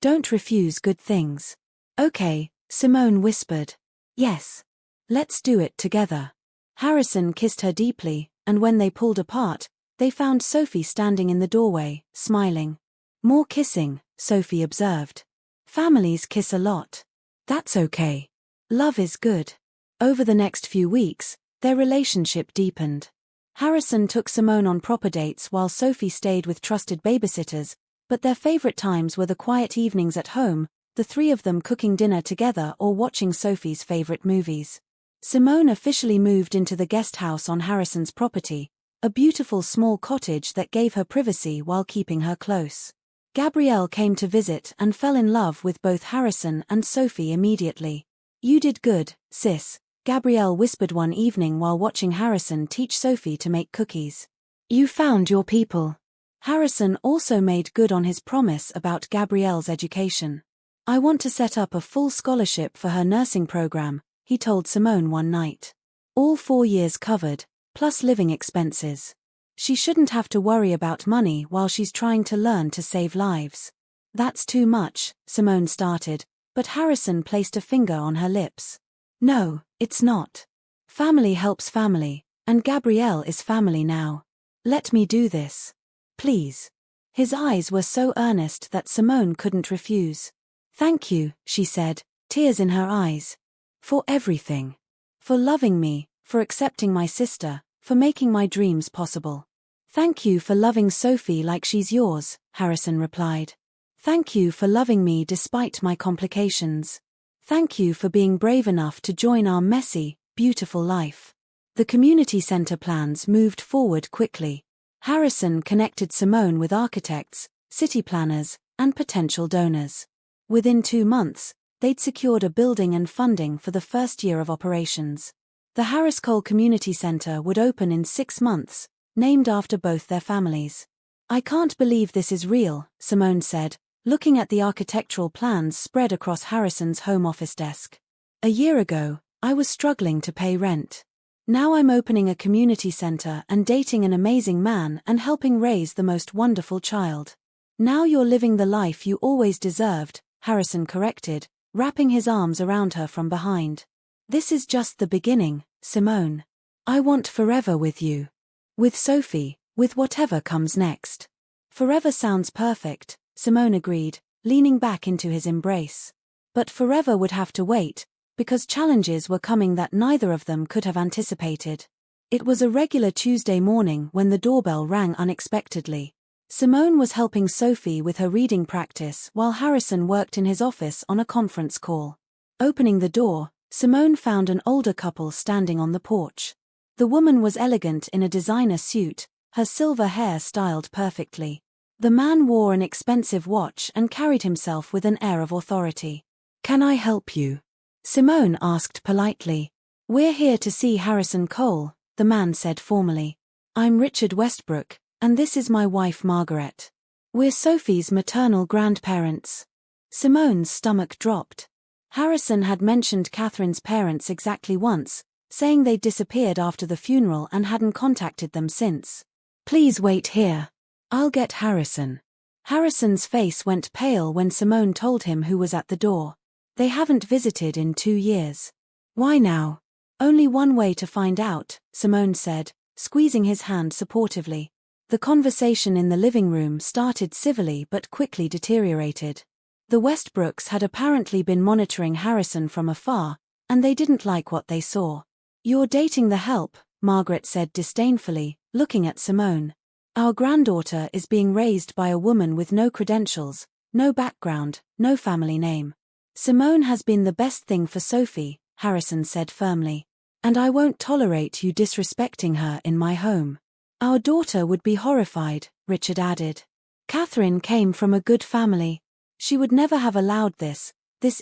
Don't refuse good things. Okay, Simone whispered. Yes. Let's do it together. Harrison kissed her deeply, and when they pulled apart, they found Sophie standing in the doorway, smiling. More kissing, Sophie observed. Families kiss a lot. That's okay. Love is good. Over the next few weeks, their relationship deepened. Harrison took Simone on proper dates while Sophie stayed with trusted babysitters, but their favorite times were the quiet evenings at home, the three of them cooking dinner together or watching Sophie's favorite movies. Simone officially moved into the guest house on Harrison's property, a beautiful small cottage that gave her privacy while keeping her close. Gabrielle came to visit and fell in love with both Harrison and Sophie immediately. You did good, sis, Gabrielle whispered one evening while watching Harrison teach Sophie to make cookies. You found your people. Harrison also made good on his promise about Gabrielle's education. I want to set up a full scholarship for her nursing program, he told Simone one night. All 4 years covered, plus living expenses. She shouldn't have to worry about money while she's trying to learn to save lives. That's too much, Simone started, but Harrison placed a finger on her lips. No, it's not. Family helps family, and Gabrielle is family now. Let me do this. Please. His eyes were so earnest that Simone couldn't refuse. Thank you, she said, tears in her eyes. For everything. For loving me, for accepting my sister, for making my dreams possible. Thank you for loving Sophie like she's yours, Harrison replied. Thank you for loving me despite my complications. Thank you for being brave enough to join our messy, beautiful life. The community center plans moved forward quickly. Harrison connected Simone with architects, city planners, and potential donors. Within 2 months, they'd secured a building and funding for the first year of operations. The Harris Cole Community Center would open in 6 months, named after both their families. "I can't believe this is real," Simone said, looking at the architectural plans spread across Harrison's home office desk. "A year ago, I was struggling to pay rent. Now I'm opening a community center and dating an amazing man and helping raise the most wonderful child." "Now you're living the life you always deserved," Harrison corrected, wrapping his arms around her from behind. "This is just the beginning, Simone. I want forever with you. With Sophie, with whatever comes next." "Forever sounds perfect," Simone agreed, leaning back into his embrace. But forever would have to wait, because challenges were coming that neither of them could have anticipated. It was a regular Tuesday morning when the doorbell rang unexpectedly. Simone was helping Sophie with her reading practice while Harrison worked in his office on a conference call. Opening the door, Simone found an older couple standing on the porch. The woman was elegant in a designer suit, her silver hair styled perfectly. The man wore an expensive watch and carried himself with an air of authority. "Can I help you?" Simone asked politely. "We're here to see Harrison Cole," the man said formally. "I'm Richard Westbrook, and this is my wife Margaret. We're Sophie's maternal grandparents." Simone's stomach dropped. Harrison had mentioned Catherine's parents exactly once, saying they'd disappeared after the funeral and hadn't contacted them since. "Please wait here. I'll get Harrison." Harrison's face went pale when Simone told him who was at the door. "They haven't visited in 2 years. Why now?" "Only one way to find out," Simone said, squeezing his hand supportively. The conversation in the living room started civilly but quickly deteriorated. The Westbrooks had apparently been monitoring Harrison from afar, and they didn't like what they saw. "You're dating the help," Margaret said disdainfully, looking at Simone. "Our granddaughter is being raised by a woman with no credentials, no background, no family name." "Simone has been the best thing for Sophie," Harrison said firmly. "And I won't tolerate you disrespecting her in my home." "Our daughter would be horrified," Richard added. "Catherine came from a good family. She would never have allowed this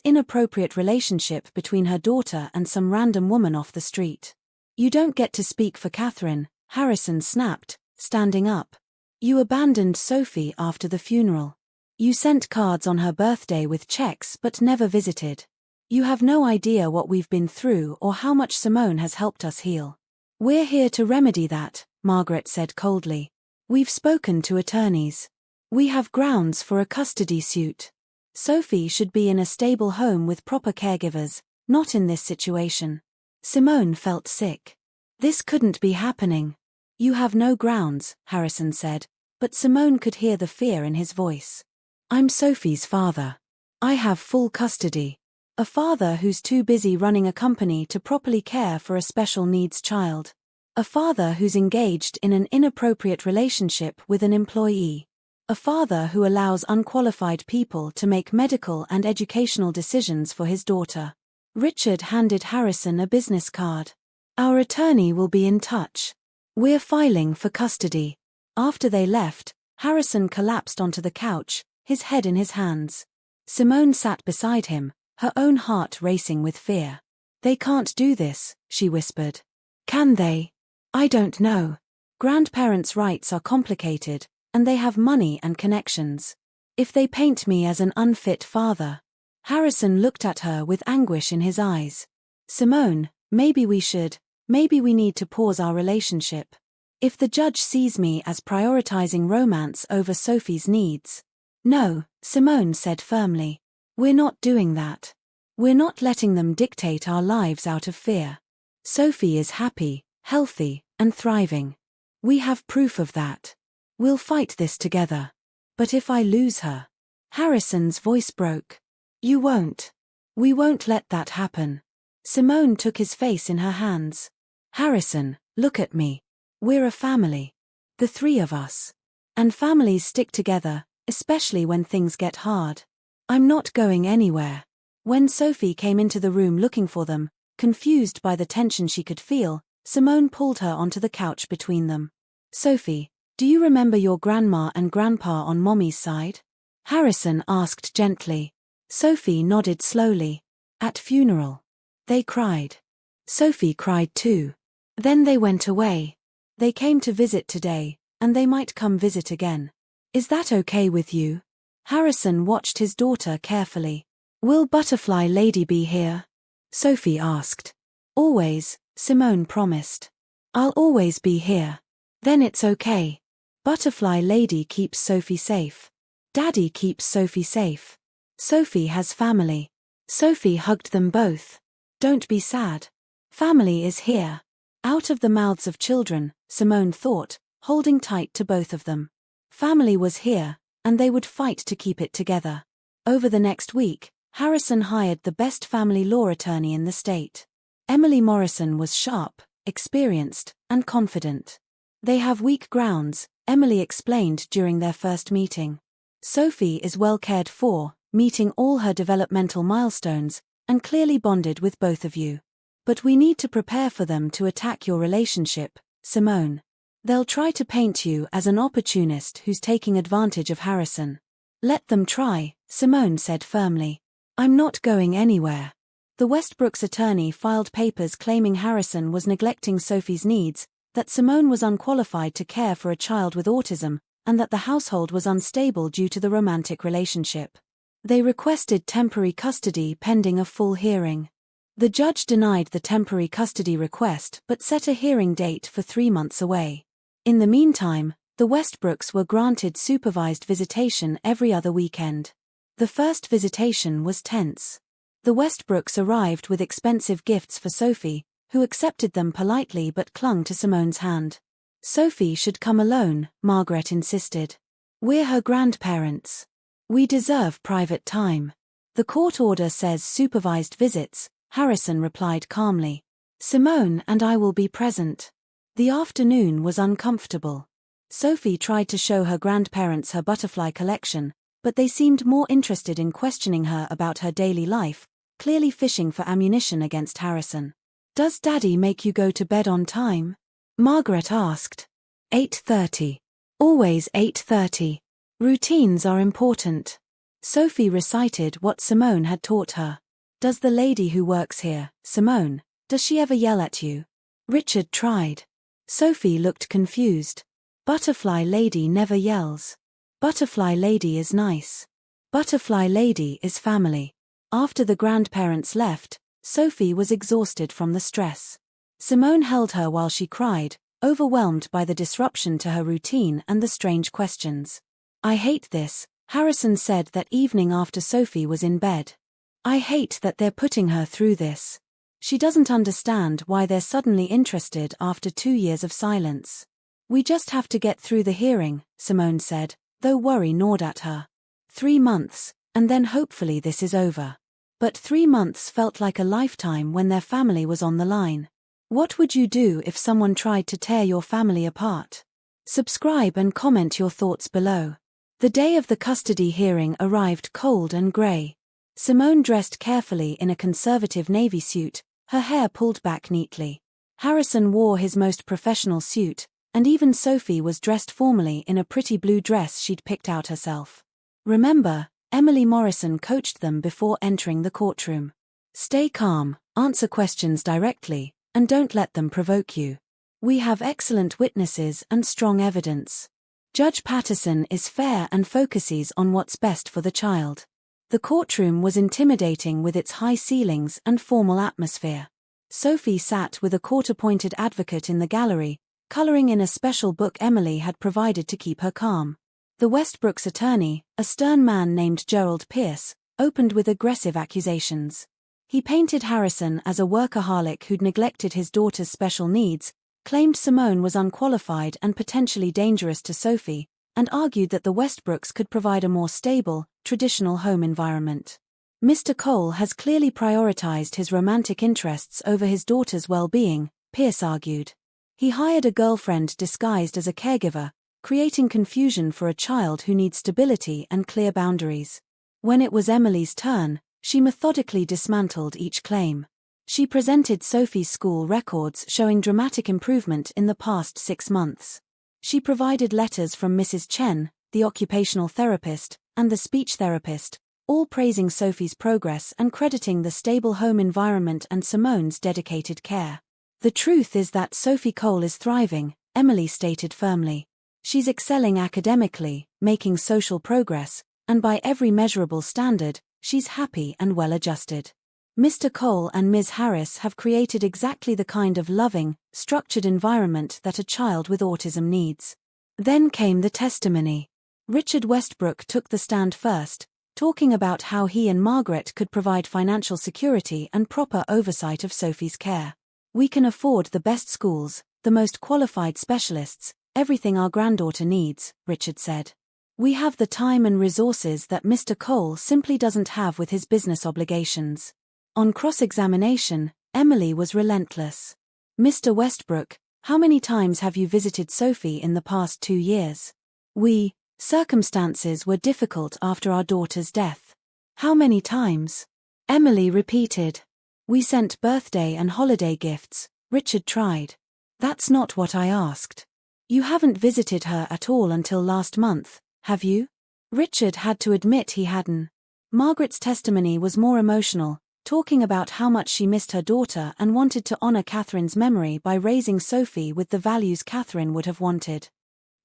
inappropriate relationship between her daughter and some random woman off the street." "You don't get to speak for Catherine," Harrison snapped, standing up. "You abandoned Sophie after the funeral. You sent cards on her birthday with checks but never visited. You have no idea what we've been through or how much Simone has helped us heal." "We're here to remedy that," Margaret said coldly. "We've spoken to attorneys. We have grounds for a custody suit. Sophie should be in a stable home with proper caregivers, not in this situation." Simone felt sick. This couldn't be happening. "You have no grounds," Harrison said, but Simone could hear the fear in his voice. "I'm Sophie's father. I have full custody. A father who's too busy running a company to properly care for a special needs child. A father who's engaged in an inappropriate relationship with an employee. A father who allows unqualified people to make medical and educational decisions for his daughter." Richard handed Harrison a business card. "Our attorney will be in touch. We're filing for custody." After they left, Harrison collapsed onto the couch, his head in his hands. Simone sat beside him, her own heart racing with fear. "They can't do this," she whispered. "Can they? I don't know. Grandparents' rights are complicated, and they have money and connections. If they paint me as an unfit father." Harrison looked at her with anguish in his eyes. "Simone, maybe we need to pause our relationship. If the judge sees me as prioritizing romance over Sophie's needs." "No," Simone said firmly. "We're not doing that. We're not letting them dictate our lives out of fear. Sophie is happy, healthy, and thriving. We have proof of that. We'll fight this together. But if I lose her..." Harrison's voice broke. "You won't. We won't let that happen." Simone took his face in her hands. "Harrison, look at me. We're a family. The 3 of us. And families stick together, especially when things get hard. I'm not going anywhere." When Sophie came into the room looking for them, confused by the tension she could feel, Simone pulled her onto the couch between them. "Sophie, Do you remember your grandma and grandpa on Mommy's side? Harrison asked gently. Sophie nodded slowly. At funeral. They cried. Sophie cried too. Then they went away. They came to visit today, and they might come visit again. Is that okay with you? Harrison watched his daughter carefully. Will Butterfly Lady be here? Sophie asked. Always, Simone promised. I'll always be here. Then it's okay. Butterfly Lady keeps Sophie safe. Daddy keeps Sophie safe. Sophie has family. Sophie hugged them both. Don't be sad. Family is here. Out of the mouths of children, Simone thought, holding tight to both of them. Family was here, and they would fight to keep it together. Over the next week, Harrison hired the best family law attorney in the state. Emily Morrison was sharp, experienced, and confident. They have weak grounds, Emily explained during their first meeting. Sophie is well cared for, meeting all her developmental milestones, and clearly bonded with both of you. But we need to prepare for them to attack your relationship, Simone. They'll try to paint you as an opportunist who's taking advantage of Harrison. Let them try, Simone said firmly. I'm not going anywhere. The Westbrooks attorney filed papers claiming Harrison was neglecting Sophie's needs, that Simone was unqualified to care for a child with autism, and that the household was unstable due to the romantic relationship. They requested temporary custody pending a full hearing. The judge denied the temporary custody request but set a hearing date for 3 months away. In the meantime, the Westbrooks were granted supervised visitation every other weekend. The first visitation was tense. The Westbrooks arrived with expensive gifts for Sophie, who accepted them politely but clung to Simone's hand. Sophie should come alone, Margaret insisted. We're her grandparents. We deserve private time. The court order says supervised visits, Harrison replied calmly. Simone and I will be present. The afternoon was uncomfortable. Sophie tried to show her grandparents her butterfly collection, but they seemed more interested in questioning her about her daily life, clearly fishing for ammunition against Harrison. Does Daddy make you go to bed on time? Margaret asked. 8:30. Always 8:30. Routines are important. Sophie recited what Simone had taught her. Does the lady who works here, Simone, does she ever yell at you? Richard tried. Sophie looked confused. Butterfly Lady never yells. Butterfly Lady is nice. Butterfly Lady is family. After the grandparents left, Sophie was exhausted from the stress. Simone held her while she cried, overwhelmed by the disruption to her routine and the strange questions. I hate this, Harrison said that evening after Sophie was in bed. I hate that they're putting her through this. She doesn't understand why they're suddenly interested after 2 years of silence. We just have to get through the hearing, Simone said, though worry gnawed at her. 3 months, and then hopefully this is over. But 3 months felt like a lifetime when their family was on the line. What would you do if someone tried to tear your family apart? Subscribe and comment your thoughts below. The day of the custody hearing arrived cold and grey. Simone dressed carefully in a conservative navy suit, her hair pulled back neatly. Harrison wore his most professional suit, and even Sophie was dressed formally in a pretty blue dress she'd picked out herself. Remember, Emily Morrison coached them before entering the courtroom. Stay calm, answer questions directly, and don't let them provoke you. We have excellent witnesses and strong evidence. Judge Patterson is fair and focuses on what's best for the child. The courtroom was intimidating with its high ceilings and formal atmosphere. Sophie sat with a court-appointed advocate in the gallery, coloring in a special book Emily had provided to keep her calm. The Westbrooks attorney, a stern man named Gerald Pierce, opened with aggressive accusations. He painted Harrison as a workaholic who'd neglected his daughter's special needs, claimed Simone was unqualified and potentially dangerous to Sophie, and argued that the Westbrooks could provide a more stable, traditional home environment. Mr. Cole has clearly prioritized his romantic interests over his daughter's well-being, Pierce argued. He hired a girlfriend disguised as a caregiver, creating confusion for a child who needs stability and clear boundaries. When it was Emily's turn, she methodically dismantled each claim. She presented Sophie's school records showing dramatic improvement in the past 6 months. She provided letters from Mrs. Chen, the occupational therapist, and the speech therapist, all praising Sophie's progress and crediting the stable home environment and Simone's dedicated care. "The truth is that Sophie Cole is thriving," Emily stated firmly. "She's excelling academically, making social progress, and by every measurable standard, she's happy and well-adjusted. Mr. Cole and Ms. Harris have created exactly the kind of loving, structured environment that a child with autism needs." Then came the testimony. Richard Westbrook took the stand first, talking about how he and Margaret could provide financial security and proper oversight of Sophie's care. "We can afford the best schools, the most qualified specialists, everything our granddaughter needs," Richard said. "We have the time and resources that Mr. Cole simply doesn't have with his business obligations." On cross-examination, Emily was relentless. "Mr. Westbrook, how many times have you visited Sophie in the past 2 years?" Circumstances were difficult after our daughter's death." "How many times?" Emily repeated. "We sent birthday and holiday gifts," Richard tried. "That's not what I asked. You haven't visited her at all until last month, have you?" Richard had to admit he hadn't. Margaret's testimony was more emotional, talking about how much she missed her daughter and wanted to honor Catherine's memory by raising Sophie with the values Catherine would have wanted.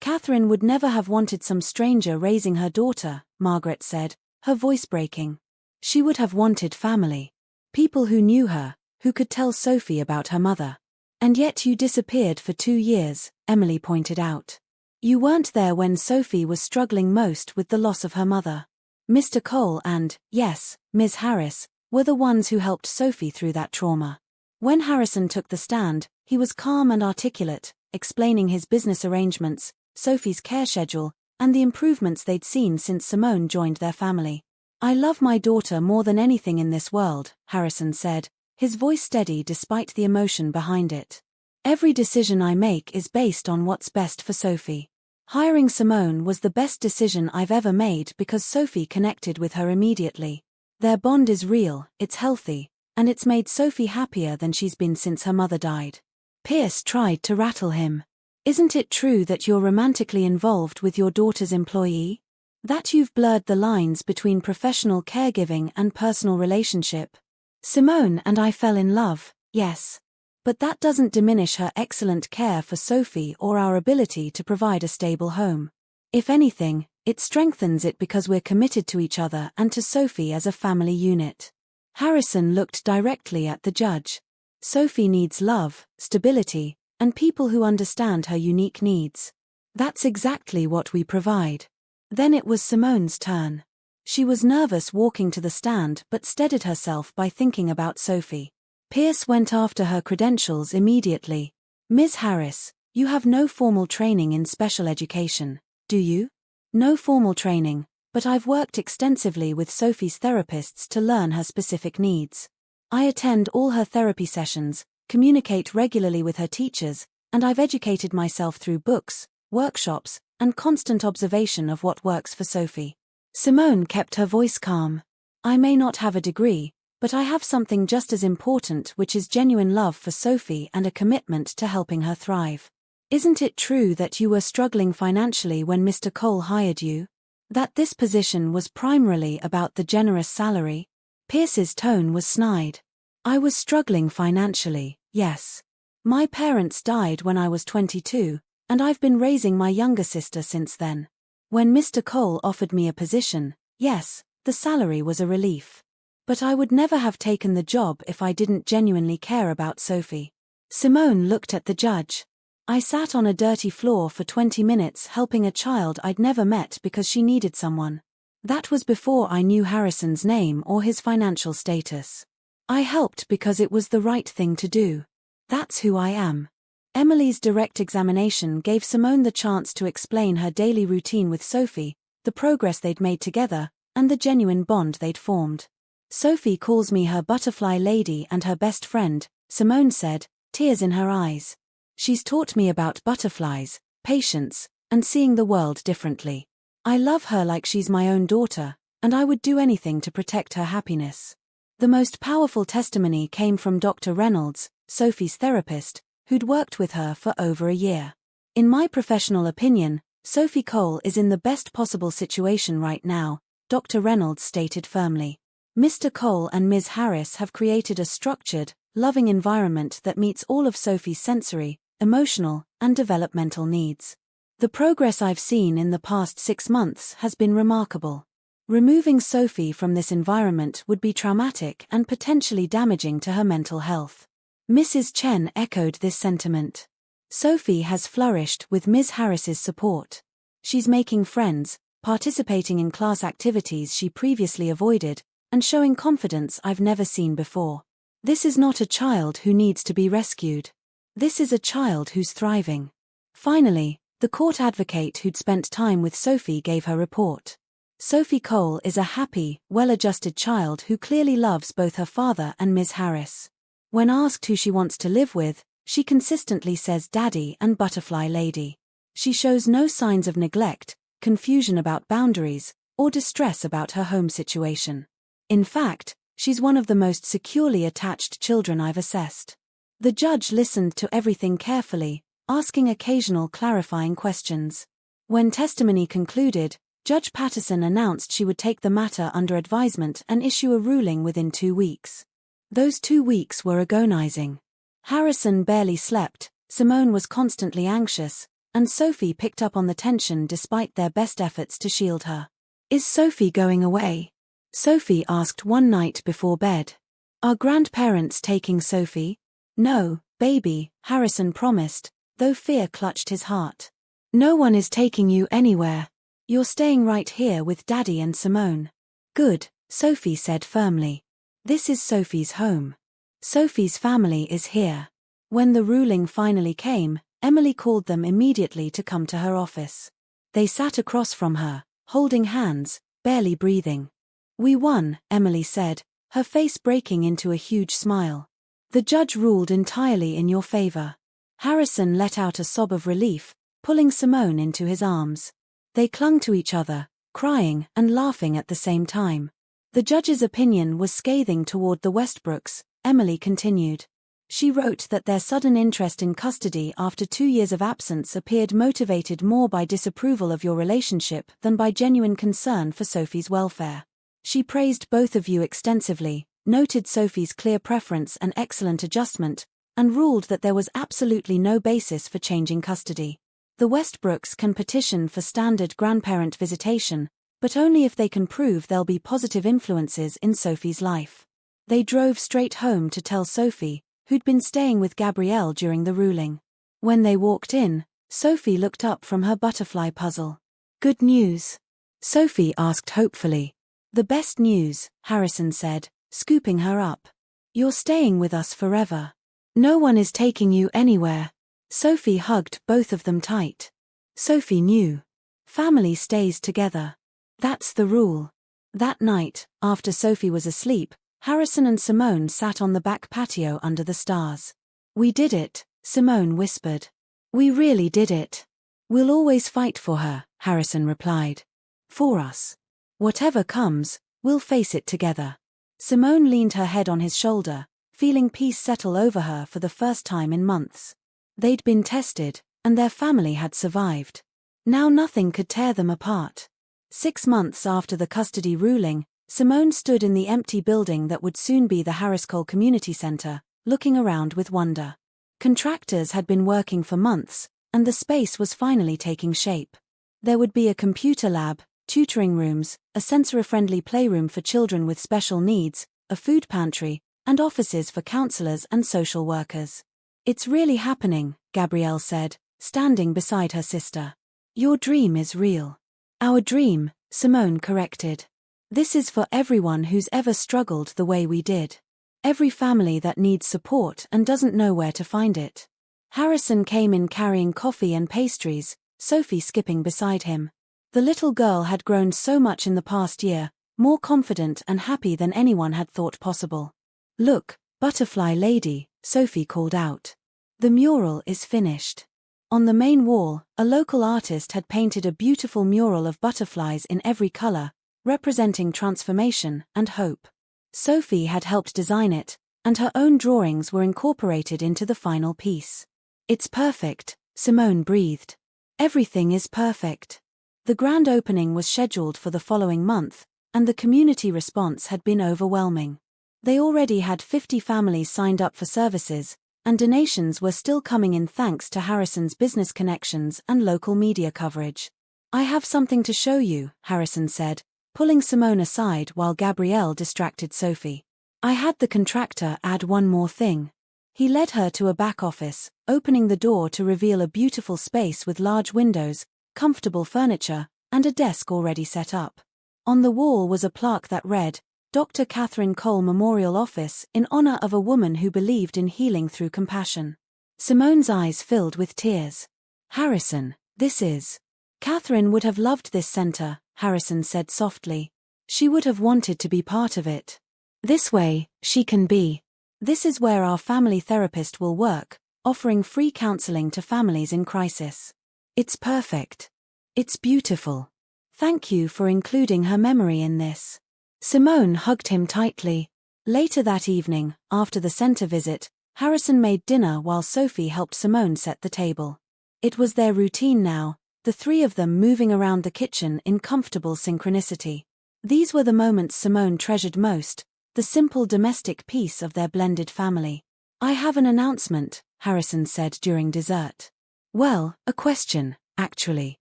"Catherine would never have wanted some stranger raising her daughter," Margaret said, her voice breaking. "She would have wanted family. People who knew her, who could tell Sophie about her mother. And yet you disappeared for 2 years, Emily pointed out. "You weren't there when Sophie was struggling most with the loss of her mother. Mr. Cole and, yes, Ms. Harris, were the ones who helped Sophie through that trauma." When Harrison took the stand, he was calm and articulate, explaining his business arrangements, Sophie's care schedule, and the improvements they'd seen since Simone joined their family. "I love my daughter more than anything in this world," Harrison said, his voice steady despite the emotion behind it. "Every decision I make is based on what's best for Sophie. Hiring Simone was the best decision I've ever made because Sophie connected with her immediately. Their bond is real, it's healthy, and it's made Sophie happier than she's been since her mother died." Pierce tried to rattle him. "Isn't it true that you're romantically involved with your daughter's employee? That you've blurred the lines between professional caregiving and personal relationship? Simone and I fell in love, yes. But that doesn't diminish her excellent care for Sophie or our ability to provide a stable home. If anything, it strengthens it because we're committed to each other and to Sophie as a family unit." Harrison looked directly at the judge. "Sophie needs love, stability, and people who understand her unique needs. That's exactly what we provide." Then it was Simone's turn. She was nervous walking to the stand but steadied herself by thinking about Sophie. Pierce went after her credentials immediately. "Ms. Harris, you have no formal training in special education, do you?" "No formal training, but I've worked extensively with Sophie's therapists to learn her specific needs. I attend all her therapy sessions, communicate regularly with her teachers, and I've educated myself through books, workshops, and constant observation of what works for Sophie." Simone kept her voice calm. "I may not have a degree, but I have something just as important, which is genuine love for Sophie and a commitment to helping her thrive. Isn't it true that you were struggling financially when Mr. Cole hired you? That this position was primarily about the generous salary?" Pierce's tone was snide. "I was struggling financially, yes. My parents died when I was 22, and I've been raising my younger sister since then. When Mr. Cole offered me a position, yes, the salary was a relief. But I would never have taken the job if I didn't genuinely care about Sophie." Simone looked at the judge. "I sat on a dirty floor for 20 minutes helping a child I'd never met because she needed someone. That was before I knew Harrison's name or his financial status. I helped because it was the right thing to do. That's who I am." Emily's direct examination gave Simone the chance to explain her daily routine with Sophie, the progress they'd made together, and the genuine bond they'd formed. "Sophie calls me her butterfly lady and her best friend," Simone said, tears in her eyes. "She's taught me about butterflies, patience, and seeing the world differently. I love her like she's my own daughter, and I would do anything to protect her happiness." The most powerful testimony came from Dr. Reynolds, Sophie's therapist, who'd worked with her for over a year. In my professional opinion, Sophie Cole is in the best possible situation right now, Dr. Reynolds stated firmly. Mr. Cole and Ms. Harris have created a structured, loving environment that meets all of Sophie's sensory, emotional, and developmental needs. The progress I've seen in the past 6 months has been remarkable. Removing Sophie from this environment would be traumatic and potentially damaging to her mental health. Mrs. Chen echoed this sentiment. Sophie has flourished with Ms. Harris's support. She's making friends, participating in class activities she previously avoided, and showing confidence I've never seen before. This is not a child who needs to be rescued. This is a child who's thriving. Finally, the court advocate who'd spent time with Sophie gave her report. Sophie Cole is a happy, well-adjusted child who clearly loves both her father and Ms. Harris. When asked who she wants to live with, she consistently says Daddy and Butterfly Lady. She shows no signs of neglect, confusion about boundaries, or distress about her home situation. In fact, she's one of the most securely attached children I've assessed. The judge listened to everything carefully, asking occasional clarifying questions. When testimony concluded, Judge Patterson announced she would take the matter under advisement and issue a ruling within 2 weeks. Those 2 weeks were agonizing. Harrison barely slept, Simone was constantly anxious, and Sophie picked up on the tension despite their best efforts to shield her. "Is Sophie going away?" Sophie asked one night before bed. "Are grandparents taking Sophie?" "No, baby," Harrison promised, though fear clutched his heart. "No one is taking you anywhere. You're staying right here with Daddy and Simone." "Good," Sophie said firmly. "This is Sophie's home. Sophie's family is here." When the ruling finally came, Emily called them immediately to come to her office. They sat across from her, holding hands, barely breathing. "We won," Emily said, her face breaking into a huge smile. "The judge ruled entirely in your favor." Harrison let out a sob of relief, pulling Simone into his arms. They clung to each other, crying and laughing at the same time. The judge's opinion was scathing toward the Westbrooks, Emily continued. She wrote that their sudden interest in custody after 2 years of absence appeared motivated more by disapproval of your relationship than by genuine concern for Sophie's welfare. She praised both of you extensively, noted Sophie's clear preference and excellent adjustment, and ruled that there was absolutely no basis for changing custody. The Westbrooks can petition for standard grandparent visitation, but only if they can prove there'll be positive influences in Sophie's life. They drove straight home to tell Sophie, who'd been staying with Gabrielle during the ruling. When they walked in, Sophie looked up from her butterfly puzzle. "Good news?" Sophie asked hopefully. "The best news," Harrison said, scooping her up. "You're staying with us forever. No one is taking you anywhere." Sophie hugged both of them tight. Sophie knew. Family stays together. That's the rule. That night, after Sophie was asleep, Harrison and Simone sat on the back patio under the stars. "We did it," Simone whispered. "We really did it. We'll always fight for her," Harrison replied. "For us. Whatever comes, we'll face it together." Simone leaned her head on his shoulder, feeling peace settle over her for the first time in months. They'd been tested, and their family had survived. Now nothing could tear them apart. 6 months after the custody ruling, Simone stood in the empty building that would soon be the Harris Cole Community Center, looking around with wonder. Contractors had been working for months, and the space was finally taking shape. There would be a computer lab, tutoring rooms, a sensory-friendly playroom for children with special needs, a food pantry, and offices for counselors and social workers. "It's really happening," Gabrielle said, standing beside her sister. "Your dream is real." "Our dream," Simone corrected. "This is for everyone who's ever struggled the way we did. Every family that needs support and doesn't know where to find it." Harrison came in carrying coffee and pastries, Sophie skipping beside him. The little girl had grown so much in the past year, more confident and happy than anyone had thought possible. "Look, Butterfly Lady," Sophie called out. "The mural is finished." On the main wall, a local artist had painted a beautiful mural of butterflies in every color, representing transformation and hope. Sophie had helped design it, and her own drawings were incorporated into the final piece. "It's perfect," Simone breathed. Everything is perfect. The grand opening was scheduled for the following month, and the community response had been overwhelming. They already had 50 families signed up for services, and donations were still coming in thanks to Harrison's business connections and local media coverage. "I have something to show you," Harrison said, pulling Simone aside while Gabrielle distracted Sophie. "I had the contractor add one more thing." He led her to a back office, opening the door to reveal a beautiful space with large windows, comfortable furniture, and a desk already set up. On the wall was a plaque that read, "Dr. Catherine Cole Memorial Office in honor of a woman who believed in healing through compassion." Simone's eyes filled with tears. "Harrison, this is..." "Catherine would have loved this center," Harrison said softly. "She would have wanted to be part of it. This way, she can be. This is where our family therapist will work, offering free counseling to families in crisis. It's perfect. It's beautiful. Thank you for including her memory in this." Simone hugged him tightly. Later that evening, after the center visit, Harrison made dinner while Sophie helped Simone set the table. It was their routine now, the three of them moving around the kitchen in comfortable synchronicity. These were the moments Simone treasured most, the simple domestic peace of their blended family. "I have an announcement," Harrison said during dessert. "Well, a question, actually."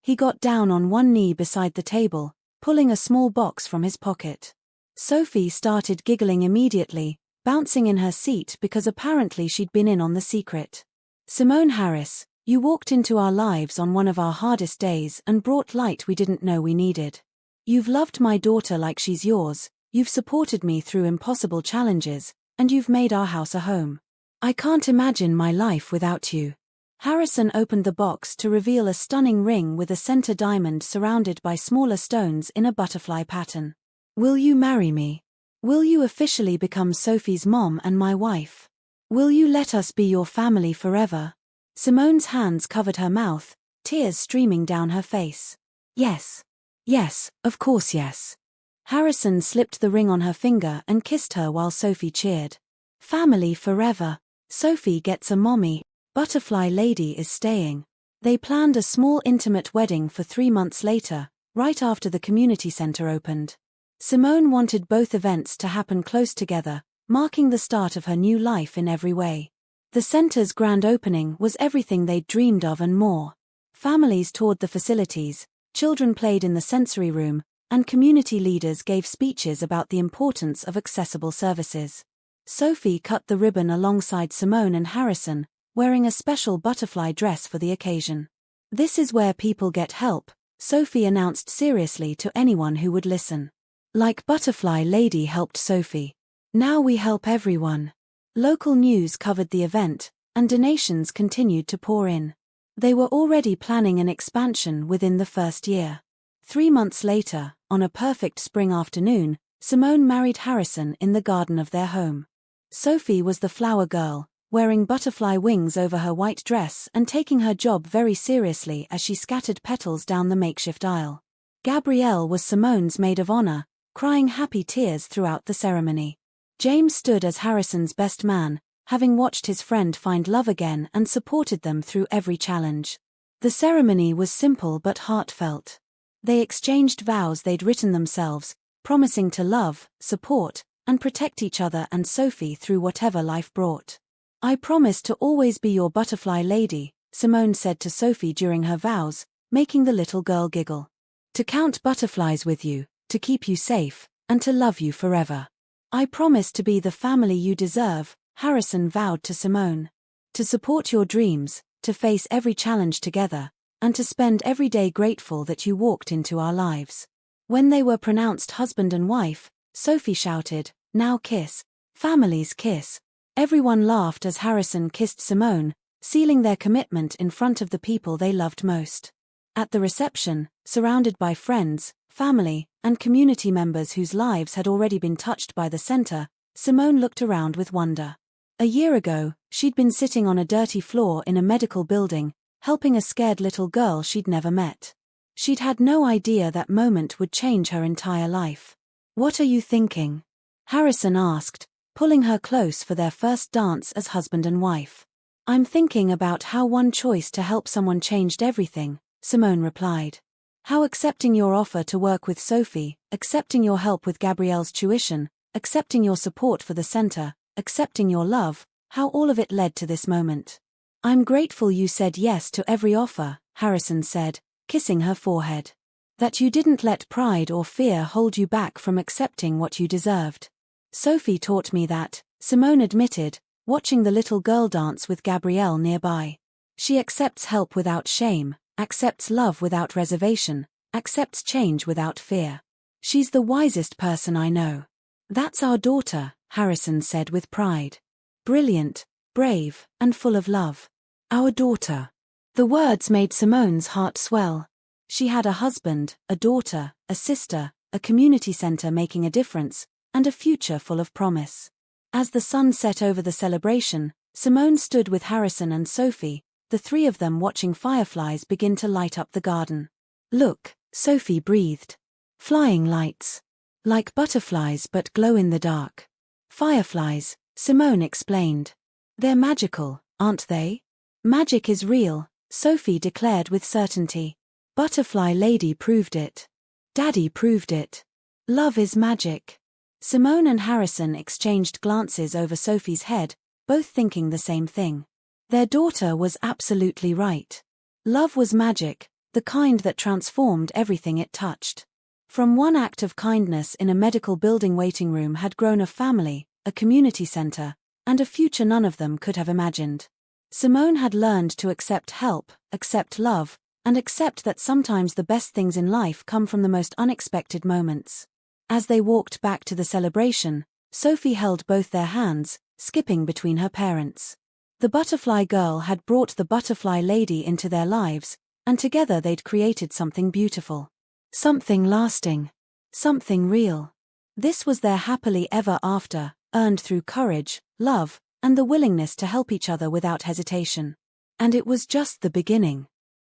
He got down on one knee beside the table, pulling a small box from his pocket. Sophie started giggling immediately, bouncing in her seat because apparently she'd been in on the secret. "Simone Harris, you walked into our lives on one of our hardest days and brought light we didn't know we needed. You've loved my daughter like she's yours, you've supported me through impossible challenges, and you've made our house a home. I can't imagine my life without you." Harrison opened the box to reveal a stunning ring with a center diamond surrounded by smaller stones in a butterfly pattern. "Will you marry me? Will you officially become Sophie's mom and my wife? Will you let us be your family forever?" Simone's hands covered her mouth, tears streaming down her face. "Yes. Yes, of course yes." Harrison slipped the ring on her finger and kissed her while Sophie cheered. "Family forever. Sophie gets a mommy. Butterfly Lady is staying." They planned a small intimate wedding for 3 months later, right after the community center opened. Simone wanted both events to happen close together, marking the start of her new life in every way. The center's grand opening was everything they'd dreamed of and more. Families toured the facilities, children played in the sensory room, and community leaders gave speeches about the importance of accessible services. Sophie cut the ribbon alongside Simone and Harrison, wearing a special butterfly dress for the occasion. "This is where people get help," Sophie announced seriously to anyone who would listen. Like Butterfly Lady helped Sophie. Now we help everyone. Local news covered the event, and donations continued to pour in. They were already planning an expansion within the first year. 3 months later, on a perfect spring afternoon, Simone married Harrison in the garden of their home. Sophie was the flower girl, wearing butterfly wings over her white dress and taking her job very seriously as she scattered petals down the makeshift aisle. Gabrielle was Simone's maid of honor, crying happy tears throughout the ceremony. James stood as Harrison's best man, having watched his friend find love again and supported them through every challenge. The ceremony was simple but heartfelt. They exchanged vows they'd written themselves, promising to love, support, and protect each other and Sophie through whatever life brought. "I promise to always be your butterfly lady," Simone said to Sophie during her vows, making the little girl giggle. "To count butterflies with you, to keep you safe, and to love you forever. I promise to be the family you deserve," Harrison vowed to Simone. "To support your dreams, to face every challenge together, and to spend every day grateful that you walked into our lives." When they were pronounced husband and wife, Sophie shouted, "Now kiss. Families kiss." Everyone laughed as Harrison kissed Simone, sealing their commitment in front of the people they loved most. At the reception, surrounded by friends, family, and community members whose lives had already been touched by the center, Simone looked around with wonder. A year ago, she'd been sitting on a dirty floor in a medical building, helping a scared little girl she'd never met. She'd had no idea that moment would change her entire life. "What are you thinking?" Harrison asked, pulling her close for their first dance as husband and wife. I'm thinking about how one choice to help someone changed everything, Simone replied. How accepting your offer to work with Sophie, accepting your help with Gabrielle's tuition, accepting your support for the center, accepting your love, how all of it led to this moment. I'm grateful you said yes to every offer, Harrison said, kissing her forehead. That you didn't let pride or fear hold you back from accepting what you deserved. Sophie taught me that, Simone admitted, watching the little girl dance with Gabrielle nearby. She accepts help without shame, accepts love without reservation, accepts change without fear. She's the wisest person I know. That's our daughter, Harrison said with pride. Brilliant, brave, and full of love. Our daughter. The words made Simone's heart swell. She had a husband, a daughter, a sister, a community center making a difference, and a future full of promise. As the sun set over the celebration, Simone stood with Harrison and Sophie, the three of them watching fireflies begin to light up the garden. Look, Sophie breathed. Flying lights. Like butterflies but glow in the dark. Fireflies, Simone explained. They're magical, aren't they? Magic is real, Sophie declared with certainty. Butterfly Lady proved it. Daddy proved it. Love is magic. Simone and Harrison exchanged glances over Sophie's head, both thinking the same thing. Their daughter was absolutely right. Love was magic, the kind that transformed everything it touched. From one act of kindness in a medical building waiting room had grown a family, a community center, and a future none of them could have imagined. Simone had learned to accept help, accept love, and accept that sometimes the best things in life come from the most unexpected moments. As they walked back to the celebration, Sophie held both their hands, skipping between her parents. The butterfly girl had brought the butterfly lady into their lives, and together they'd created something beautiful. Something lasting. Something real. This was their happily ever after, earned through courage, love, and the willingness to help each other without hesitation. And it was just the beginning.